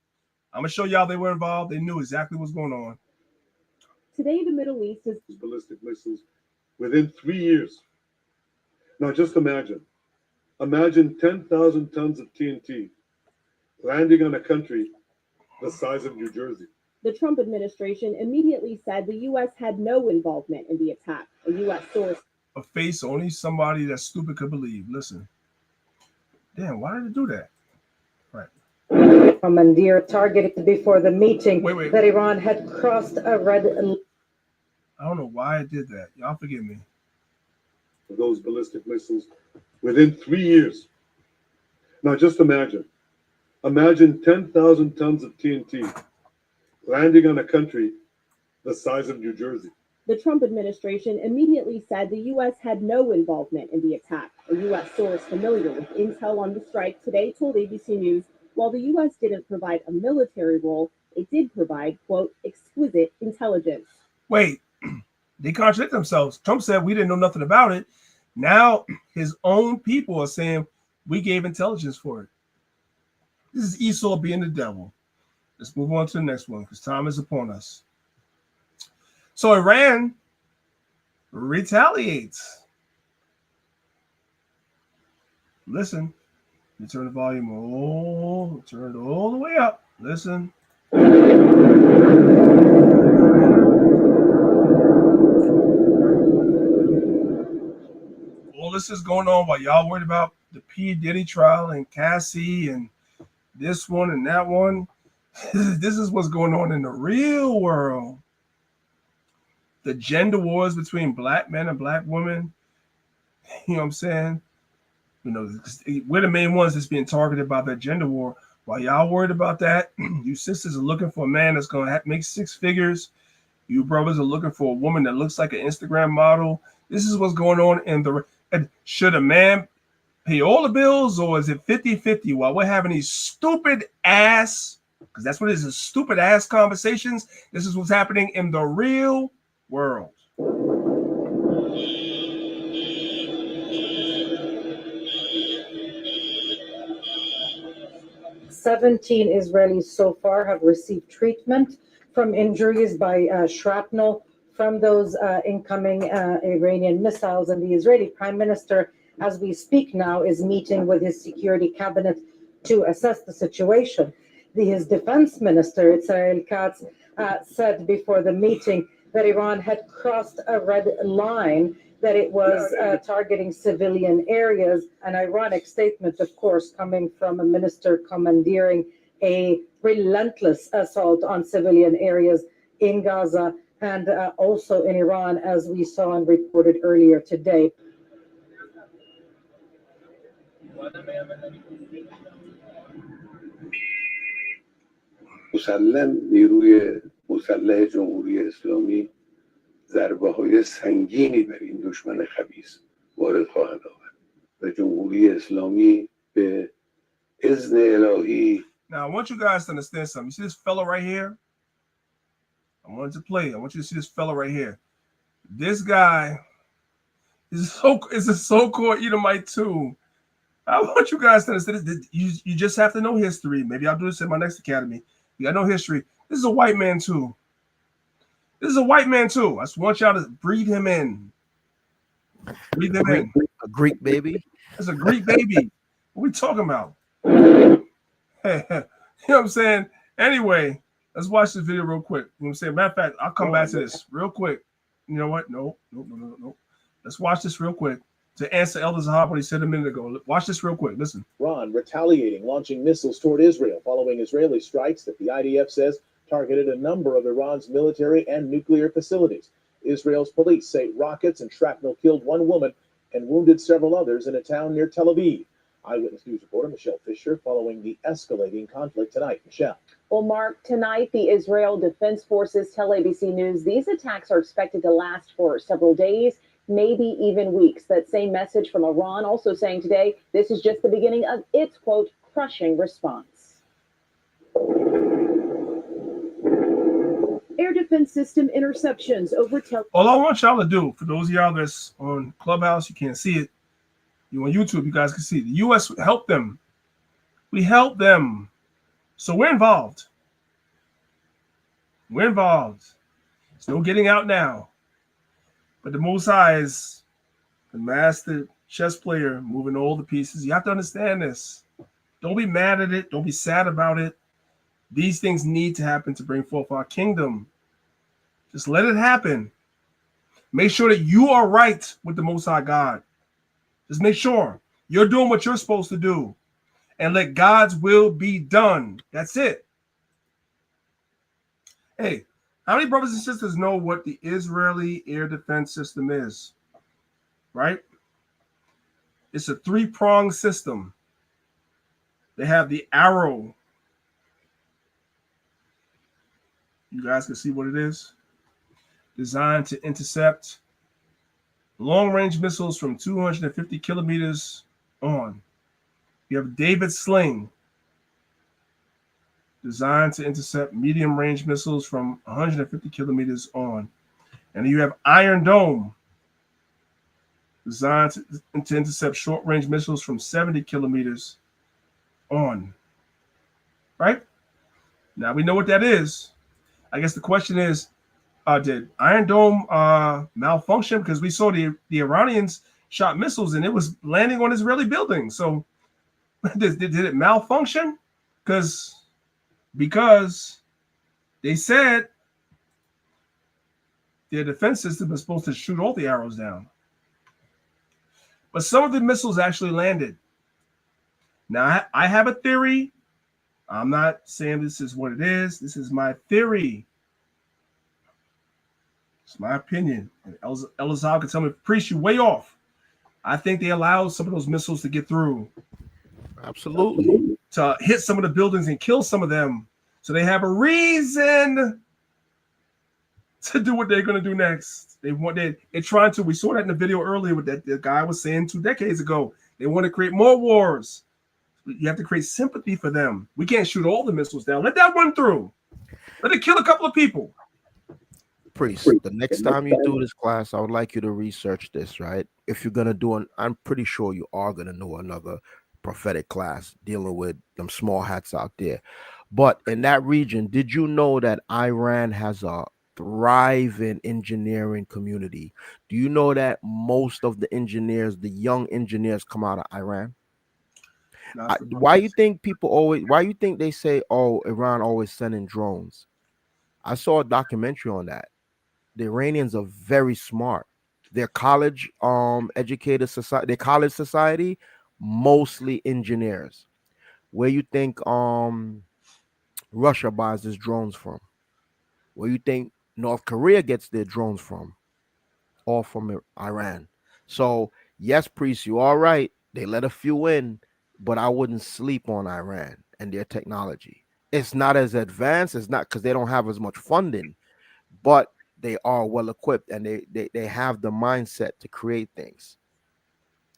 I'm going to show y'all they were involved. They knew exactly what's going on. Today, the Middle East is ballistic missiles within 3 years. Now just imagine 10,000 tons of TNT landing on a country the size of New Jersey. The Trump administration immediately said the U.S. had no involvement in the attack. A U.S. source. A face only somebody that's stupid could believe. Listen. Damn, why did it do that? Right. Commandeer targeted before the meeting Wait. that Iran had crossed a red line. I don't know why it did that. Y'all forgive me. Those ballistic missiles within 3 years. Now just imagine 10,000 tons of TNT landing on a country the size of New Jersey. The Trump administration immediately said the U.S. had no involvement in the attack. A U.S. source familiar with intel on the strike today told ABC News while the U.S. didn't provide a military role, it did provide, quote, exquisite intelligence. Wait, they contradict themselves. Trump said we didn't know nothing about it. Now his own people are saying we gave intelligence for it. This is Esau being the devil. Let's move on to the next one because time is upon us. So Iran retaliates. Listen, you turn the volume turn it all the way up. Listen. All this is going on while y'all worried about the P. Diddy trial and Cassie and this one and that one. This is what's going on in the real world. The gender wars between black men and black women. You know what I'm saying? You know, we're the main ones that's being targeted by that gender war. While y'all worried about that, you sisters are looking for a man that's going to make 6 figures. You brothers are looking for a woman that looks like an Instagram model. This is what's going on in the... Should a man pay all the bills or is it 50-50 while we're having these stupid ass, because that's what it is, stupid ass conversations? This is what's happening in the real world. 17 Israelis so far have received treatment from injuries by shrapnel from those incoming Iranian missiles. And the Israeli Prime Minister, as we speak now, is meeting with his security cabinet to assess the situation. His defense minister, Israel Katz, said before the meeting that Iran had crossed a red line, that it was targeting civilian areas. An ironic statement, of course, coming from a minister commandeering a relentless assault on civilian areas in Gaza and also in Iran, as we saw and reported earlier today. مسلم نیروی مسلح جمهوری اسلامی ضربه‌های سنگینی بر این دشمن خبیث وارد خواهد آورد و جمهوری اسلامی به اذن الهی. Now I want you guys to understand something. You see this fella right here? I wanted to play. I want you to see this fella right here. This guy is a so-called Edomite too. I want you guys to understand this. You just have to know history. Maybe I'll do this in my next academy. You got to know history. This is a white man too. This is a white man too. I just want y'all to breathe him in. Breathe him in. A Greek baby. It's a Greek baby. What are we talking about? You know what I'm saying? Anyway, let's watch this video real quick. You know what I'm saying? Matter of fact, I'll come back to this real quick. You know what? No. Let's watch this real quick to answer Elder Zahab what he said a minute ago. Watch this real quick. Listen. Iran retaliating, launching missiles toward Israel following Israeli strikes that the IDF says targeted a number of Iran's military and nuclear facilities. Israel's police say rockets and shrapnel killed one woman and wounded several others in a town near Tel Aviv. Eyewitness News reporter Michelle Fisher following the escalating conflict tonight. Michelle. Well, Mark, tonight the Israel Defense Forces tell ABC News these attacks are expected to last for several days, maybe even weeks. That same message from Iran also saying today this is just the beginning of its, quote, crushing response. Air defense system interceptions over All I want y'all to do, for those of y'all that's on Clubhouse, you can't see it. You on YouTube, you guys can see it. The U.S. helped them. We helped them. So we're involved. We're involved. There's no getting out now. But the Most High is the master chess player, moving all the pieces. You have to understand this. Don't be mad at it. Don't be sad about it. These things need to happen to bring forth our kingdom. Just let it happen. Make sure that you are right with the Most High God. Just make sure you're doing what you're supposed to do, and let God's will be done. That's it. Hey, how many brothers and sisters know what the Israeli air defense system is? Right? It's a 3-pronged system. They have the arrow. You guys can see what it is. Designed to intercept long-range missiles from 250 kilometers on. You have David Sling, designed to intercept medium-range missiles from 150 kilometers on. And you have Iron Dome, designed to intercept short-range missiles from 70 kilometers on. Right? Now we know what that is. I guess the question is, did Iron Dome malfunction? Because we saw the Iranians shot missiles and it was landing on Israeli buildings. So did it malfunction? Because they said their defense system is supposed to shoot all the arrows down. But some of the missiles actually landed. Now, I have a theory. I'm not saying this is what it is. This is my theory. It's my opinion. Elazar can tell me, priest, you way off. I think they allowed some of those missiles to get through. Absolutely. To hit some of the buildings and kill some of them. So they have a reason to do what they're going to do next. They're trying to. We saw that in the video earlier with that the guy was saying 2 decades ago. They want to create more wars. You have to create sympathy for them. We can't shoot all the missiles down. Let that one through. Let it kill a couple of people. Priest, the next time you do this class, I would like you to research this, right? If you're going to do I'm pretty sure you are going to know another prophetic class dealing with them small hats out there. But in that region, did you know that Iran has a thriving engineering community? Do you know that most of the engineers, the young engineers, come out of Iran? Why you think they say, oh, Iran always sending drones? I saw a documentary on that. The Iranians are very smart. Their college educated society, their college society, mostly engineers. Where you think Russia buys its drones from? Where you think North Korea gets their drones from? All from Iran. So yes, priest, you are right. They let a few in, but I wouldn't sleep on Iran and their technology. It's not as advanced. It's not because they don't have as much funding, but they are well equipped and they have the mindset to create things.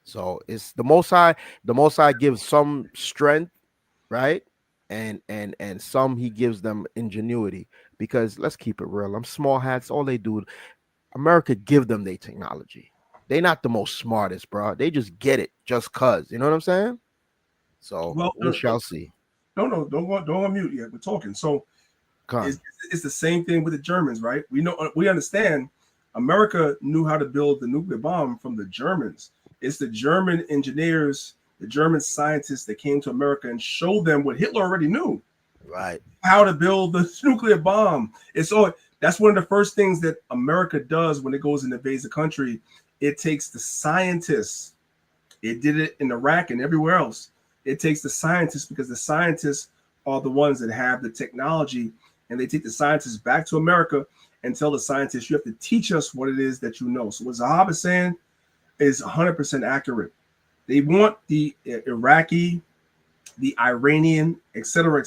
So it's the Most High. The Most High gives some strength, right? And some he gives them ingenuity, because let's keep it real. I'm small hats. All they do, America give them their technology. They're not the most smartest, bro. They just get it just cause. You know what I'm saying? So we shall see. Don't unmute yet. We're talking. So it's the same thing with the Germans, right? We understand America knew how to build the nuclear bomb from the Germans. It's the German engineers, the German scientists that came to America and showed them what Hitler already knew. Right. How to build the nuclear bomb. That's one of the first things that America does when it goes and invades a country. It takes the scientists. It did it in Iraq and everywhere else. It takes the scientists, because the scientists are the ones that have the technology, and they take the scientists back to America and tell the scientists, you have to teach us what it is that you know. So what Zahab is saying is 100% accurate. They want the Iraqi, the Iranian, et cetera,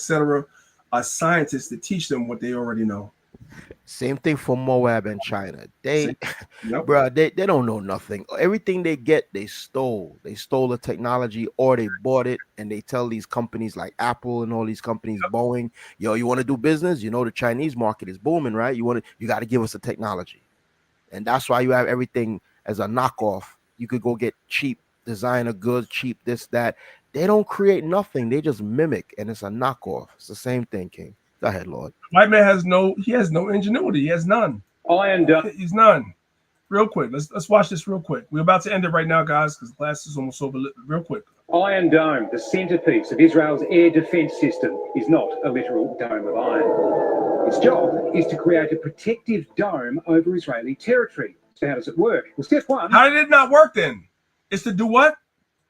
scientists to teach them what they already know. Same thing for Moab and China. They don't know nothing. Everything they get, they stole. They stole the technology, or they bought it, and they tell these companies like Apple and all these companies, Boeing, yo, you want to do business? You know the Chinese market is booming, right? You got to give us the technology. And that's why you have everything as a knockoff. You could go get cheap designer goods, cheap this, that. They don't create nothing. They just mimic, and it's a knockoff. It's the same thing, King. Go ahead, Lord. White man has no ingenuity. He has none. He's none. Real quick, let's watch this real quick. We're about to end it right now, guys, because the class is almost over. Real quick, Iron Dome, the centerpiece of Israel's air defense system, is not a literal dome of iron. Its job is to create a protective dome over Israeli territory. So how does it work? Well, step one. How did it not work then? It's to do what?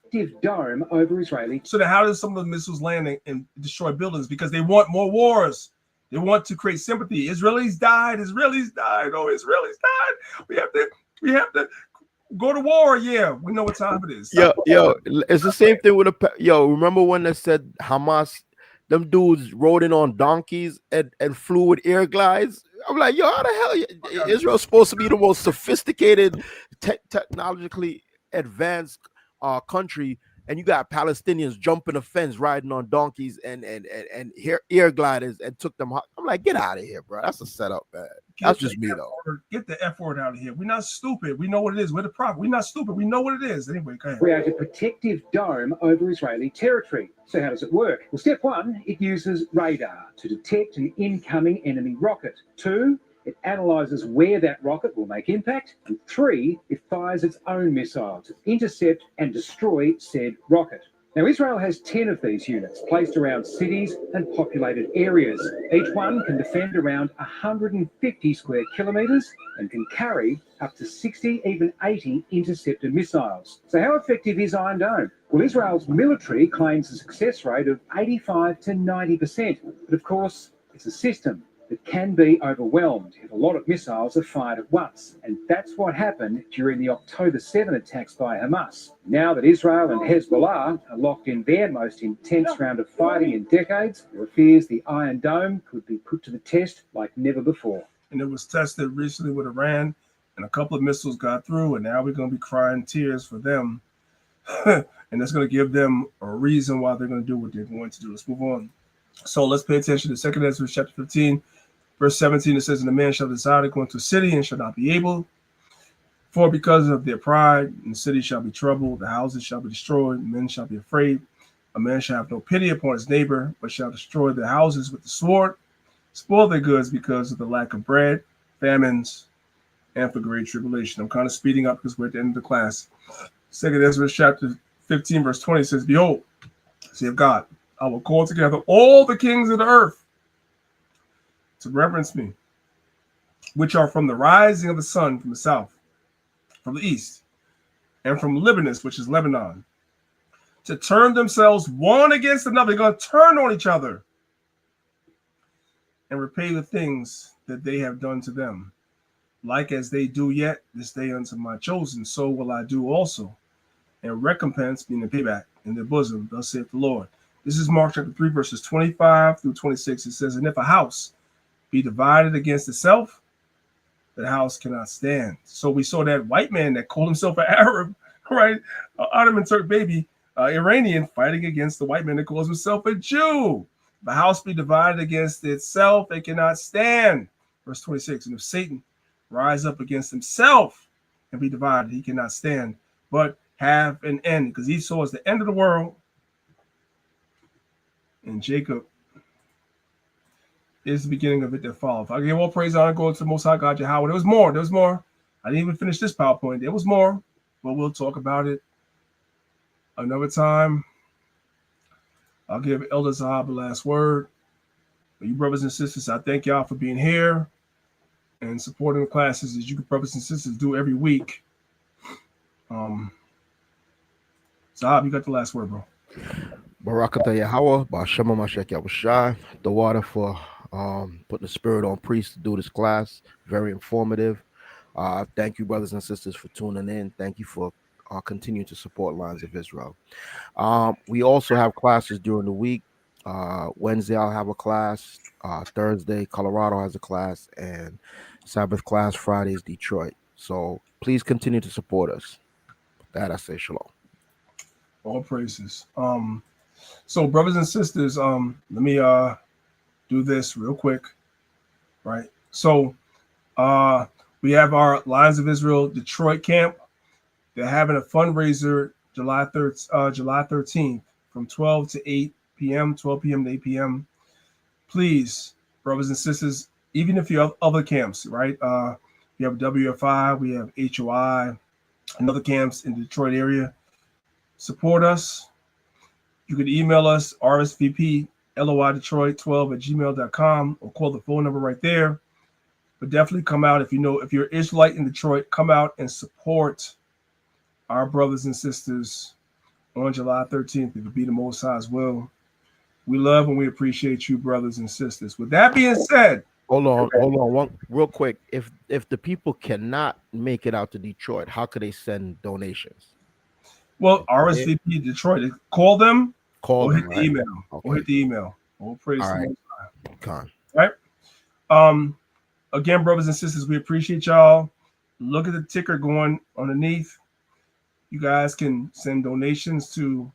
Protective dome over Israeli. So then how does some of the missiles land and destroy buildings? Because they want more wars. They want to create sympathy. Israelis died. Israelis died. Oh, Israelis died. We have to go to war. Yeah, we know what time it is. Yo, it's the same thing with remember when they said Hamas, them dudes rode in on donkeys and flew with air glides? I'm like, yo, how the hell Israel's supposed to be the most sophisticated, technologically advanced country, and you got Palestinians jumping a fence, riding on donkeys and air gliders, and took them. I'm like, get out of here, bro. That's a setup, man. That's just me, though. Get the F word out of here. We're not stupid. We know what it is. We're the problem. We're not stupid. We know what it is. Anyway, go ahead. Create a protective dome over Israeli territory. So how does it work? Well, step one, it uses radar to detect an incoming enemy rocket. 2, it analyzes where that rocket will make impact. And 3, it fires its own missile to intercept and destroy said rocket. Now, Israel has 10 of these units placed around cities and populated areas. Each one can defend around 150 square kilometres and can carry up to 60, even 80 interceptor missiles. So how effective is Iron Dome? Well, Israel's military claims a success rate of 85 to 90%. But of course, it's a system that can be overwhelmed if a lot of missiles are fired at once. And that's what happened during the October 7 attacks by Hamas. Now that Israel and Hezbollah are locked in their most intense round of fighting in decades, there are fears the Iron Dome could be put to the test like never before. And it was tested recently with Iran, and a couple of missiles got through, and now we're going to be crying tears for them. And that's going to give them a reason why they're going to do what they're going to do. Let's move on. So let's pay attention to 2 Esdras chapter 15. Verse 17, it says, and the man shall desire to go into a city and shall not be able, for because of their pride, and the city shall be troubled, the houses shall be destroyed, men shall be afraid. A man shall have no pity upon his neighbor, but shall destroy their houses with the sword, spoil their goods because of the lack of bread, famines, and for great tribulation. I'm kind of speeding up because we're at the end of the class. 2 Esdras chapter 15, verse 20 says, behold, saith God, I will call together all the kings of the earth to reverence me, which are from the rising of the sun from the south, from the east, and from Libanus, which is Lebanon, to turn themselves one against another. They're going to turn on each other and repay the things that they have done to them. Like as they do yet this day unto my chosen, so will I do also, and recompense, meaning payback, in their bosom, thus saith the Lord. This is Mark chapter 3, verses 25 through 26. It says, and if a house be divided against itself, the house cannot stand. So we saw that white man that called himself an Arab, right? Ottoman Turk baby, Iranian, fighting against the white man that calls himself a Jew. If a house be divided against itself, it cannot stand. Verse 26, and if Satan rise up against himself and be divided, he cannot stand, but have an end, because Esau is the end of the world, and Jacob is the beginning of it that follows. I give all praise, honor, glory to the Most High God, Yahweh. There was more. I didn't even finish this PowerPoint. There was more, but we'll talk about it another time. I'll give Elder Zahab the last word. But you brothers and sisters, I thank y'all for being here and supporting the classes as you brothers and sisters do every week. Zahab, you got the last word, bro. Barakatah Yahweh, Ba'ashama Mashak Yahushai, the water for putting the spirit on priests to do this class. Very informative. Thank you, brothers and sisters, for tuning in. Thank you for continuing to support Lines of Israel. We also have classes during the week. Wednesday, I'll have a class. Thursday, Colorado has a class. And Sabbath class Friday is Detroit. So please continue to support us. With that, I say shalom. All praises. So brothers and sisters, let me do this real quick, right? So we have our Lions of Israel Detroit camp. They're having a fundraiser July 13th from 12 to 8 p.m., 12 p.m. to 8 p.m. Please, brothers and sisters, even if you have other camps, right? We have WFI, we have HOI, and other camps in the Detroit area. Support us, You can email us, rsvploidetroit12@gmail.com, or call the phone number right there. But definitely come out if you're Israelite in Detroit, come out and support our brothers and sisters on July 13th. If it be the Most High's will. We love and we appreciate you, brothers and sisters. With that being said, hold on, one real quick. If the people cannot make it out to Detroit, how could they send donations? Well, RSVP Detroit, call them, or hit right? the email, or hit the email. All praise All the right. Most High. Con. Right. Again, brothers and sisters, we appreciate y'all. Look at the ticker going underneath. You guys can send donations to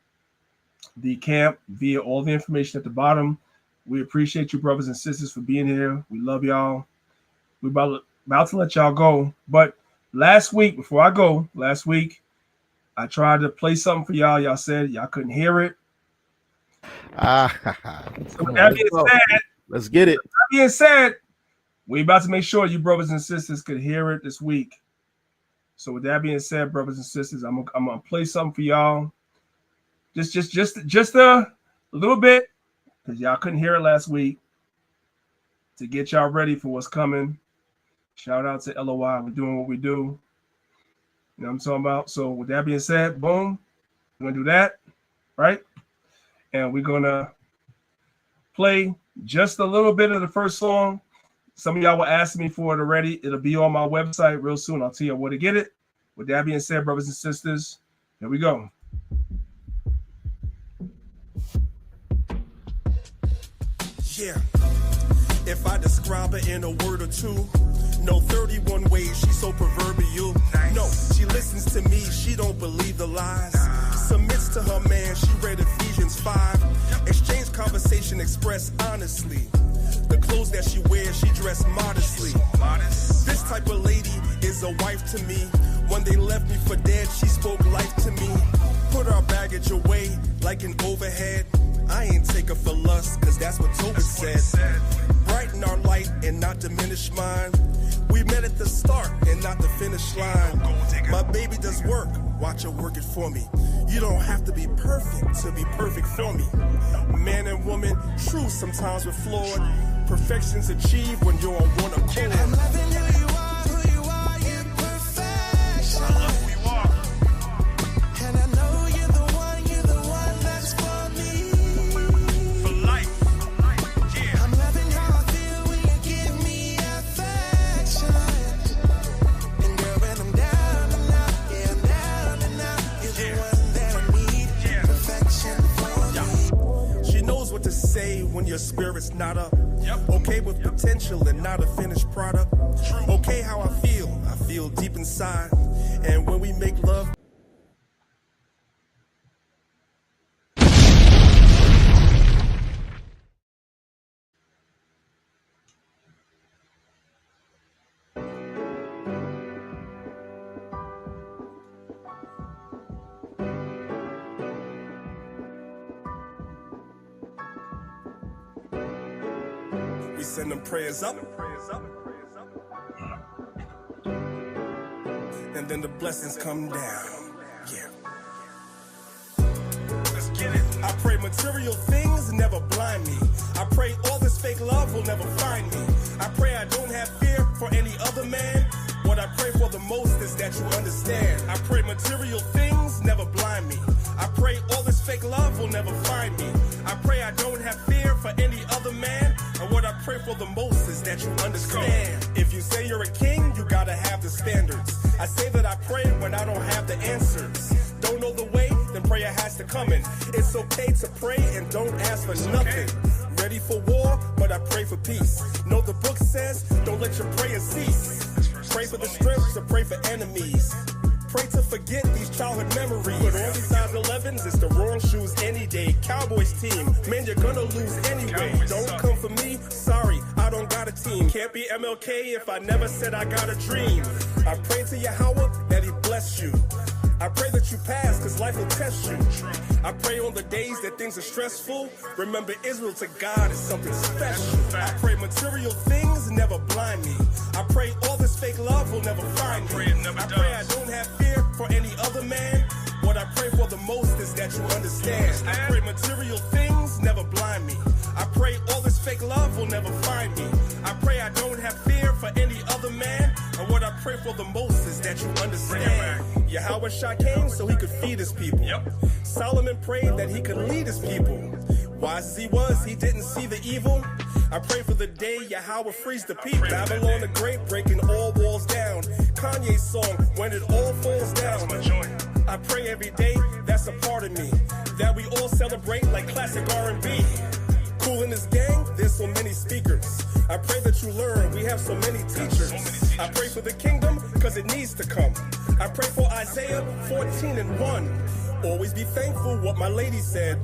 the camp via all the information at the bottom. We appreciate you, brothers and sisters, for being here. We love y'all. We're about to let y'all go. But last week, before I go, I tried to play something for y'all. Y'all said y'all couldn't hear it. So with that being said, let's get it. With that being said, we're about to make sure you brothers and sisters could hear it this week. So with that being said, brothers and sisters, I'm gonna play something for y'all. Just a little bit, because y'all couldn't hear it last week, to get y'all ready for what's coming. Shout out to LOI. We're doing what we do. You know what I'm talking about? So with that being said, boom, we're gonna do that, right? And we're gonna play just a little bit of the first song. Some of y'all were asking me for it already. It'll be on my website real soon. I'll tell you where to get it. With that being said, brothers and sisters, here we go. Yeah, if I describe her in a word or two, no 31 ways she's so proverbial. No, she listens to me, she don't believe the lies. Submits to her man, she read Ephesians 5. Exchange conversation, express honestly. The clothes that she wears, she dressed modestly. This type of lady is a wife to me. When they left me for dead, she spoke life to me. Put our baggage away like an overhead. I ain't take her for lust, cause that's what Tobit said. Brighten our light and not diminish mine. We met at the start and not the finish line. My baby does work, watch her work it for me. You don't have to be perfect to be perfect for me. Man and woman, true, sometimes we're flawed. Perfection's achieved when you're on one accord. I'm loving who you are, you're perfection. I love who you are. And I know you're the one that's for me. For life. Yeah. I'm loving how I feel when you give me affection. And girl, when I'm down and out, yeah, I'm down and out, you're the one that I need. Perfection for me. She knows what to say when your spirit's not up. Okay with potential and not a finished product. Okay how I feel deep inside. And when we make love, we send them prayers up. And then the blessings come down. Yeah. Let's get it. I pray material things never blind me. I pray all this fake love will never find me. I pray I don't have fear for any other man. What I pray for the most is that you understand. I pray material things never blind me. I pray all this fake love will never find me. I pray I don't have fear for any other man. And what I pray for the most is that you understand. If you say you're a king, you gotta have the standards. I say that I pray when I don't have the answers. Don't know the way, then prayer has to come in. It's okay to pray and don't ask for nothing. Ready for war, but I pray for peace. Know the book says, don't let your prayers cease. Pray for the strength to pray for enemies. Pray to forget these childhood memories. Put on these size 11s, it's the wrong shoes any day. Cowboys team, man, you're gonna lose anyway. Don't come for me, sorry, I don't got a team. Can't be MLK if I never said I got a dream. I pray to Yahweh that he bless you. I pray that you pass, cause life will test you. I pray on the days that things are stressful. Remember, Israel to God is something special. I pray material things never blind me. I pray all this fake love will never find me. I pray I don't have fear for any other man. What I pray for the most is that you understand. I pray material things never blind me. I pray all this fake love will never find me. I pray I don't have fear for any other man. And what I pray for the most is that you understand. Yahweh Shah came so he could feed his people. Solomon prayed that he could lead his people. Wise as he was, he didn't see the evil. I pray for the day Yahweh frees the people. Babylon the Great breaking all walls down. Kanye's song, When It All Falls Down. I pray every day, that's a part of me, that we all celebrate like classic R&B. Cool in this gang, there's so many speakers. I pray that you learn, we have so many teachers. I pray for the kingdom, cause it needs to come. I pray for Isaiah 14:1. Always be thankful, what my lady said.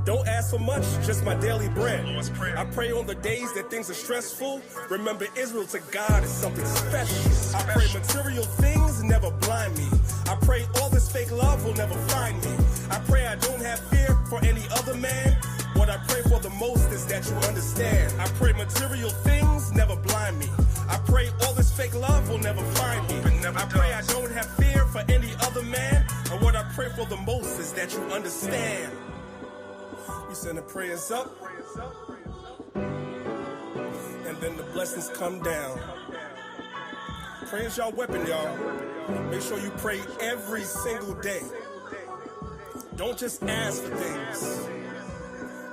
Don't ask for much, just my daily bread. I pray on the days that things are stressful. Remember, Israel to God is something special. I pray material things never blind me. I pray all this fake love will never find me. I pray I don't have fear for any other man. What I pray for the most is that you understand. I pray material things never blind me. I pray all this fake love will never find me. I pray I don't have fear for any other man. And what I pray for the most is that you understand. We send the prayers up, and then the blessings come down. Prayer's y'all weapon, y'all. Make sure you pray every single day. Don't just ask for things,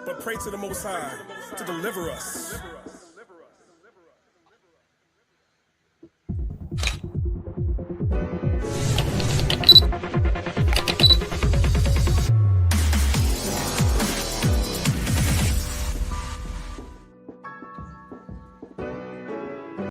but pray to the Most High to deliver us.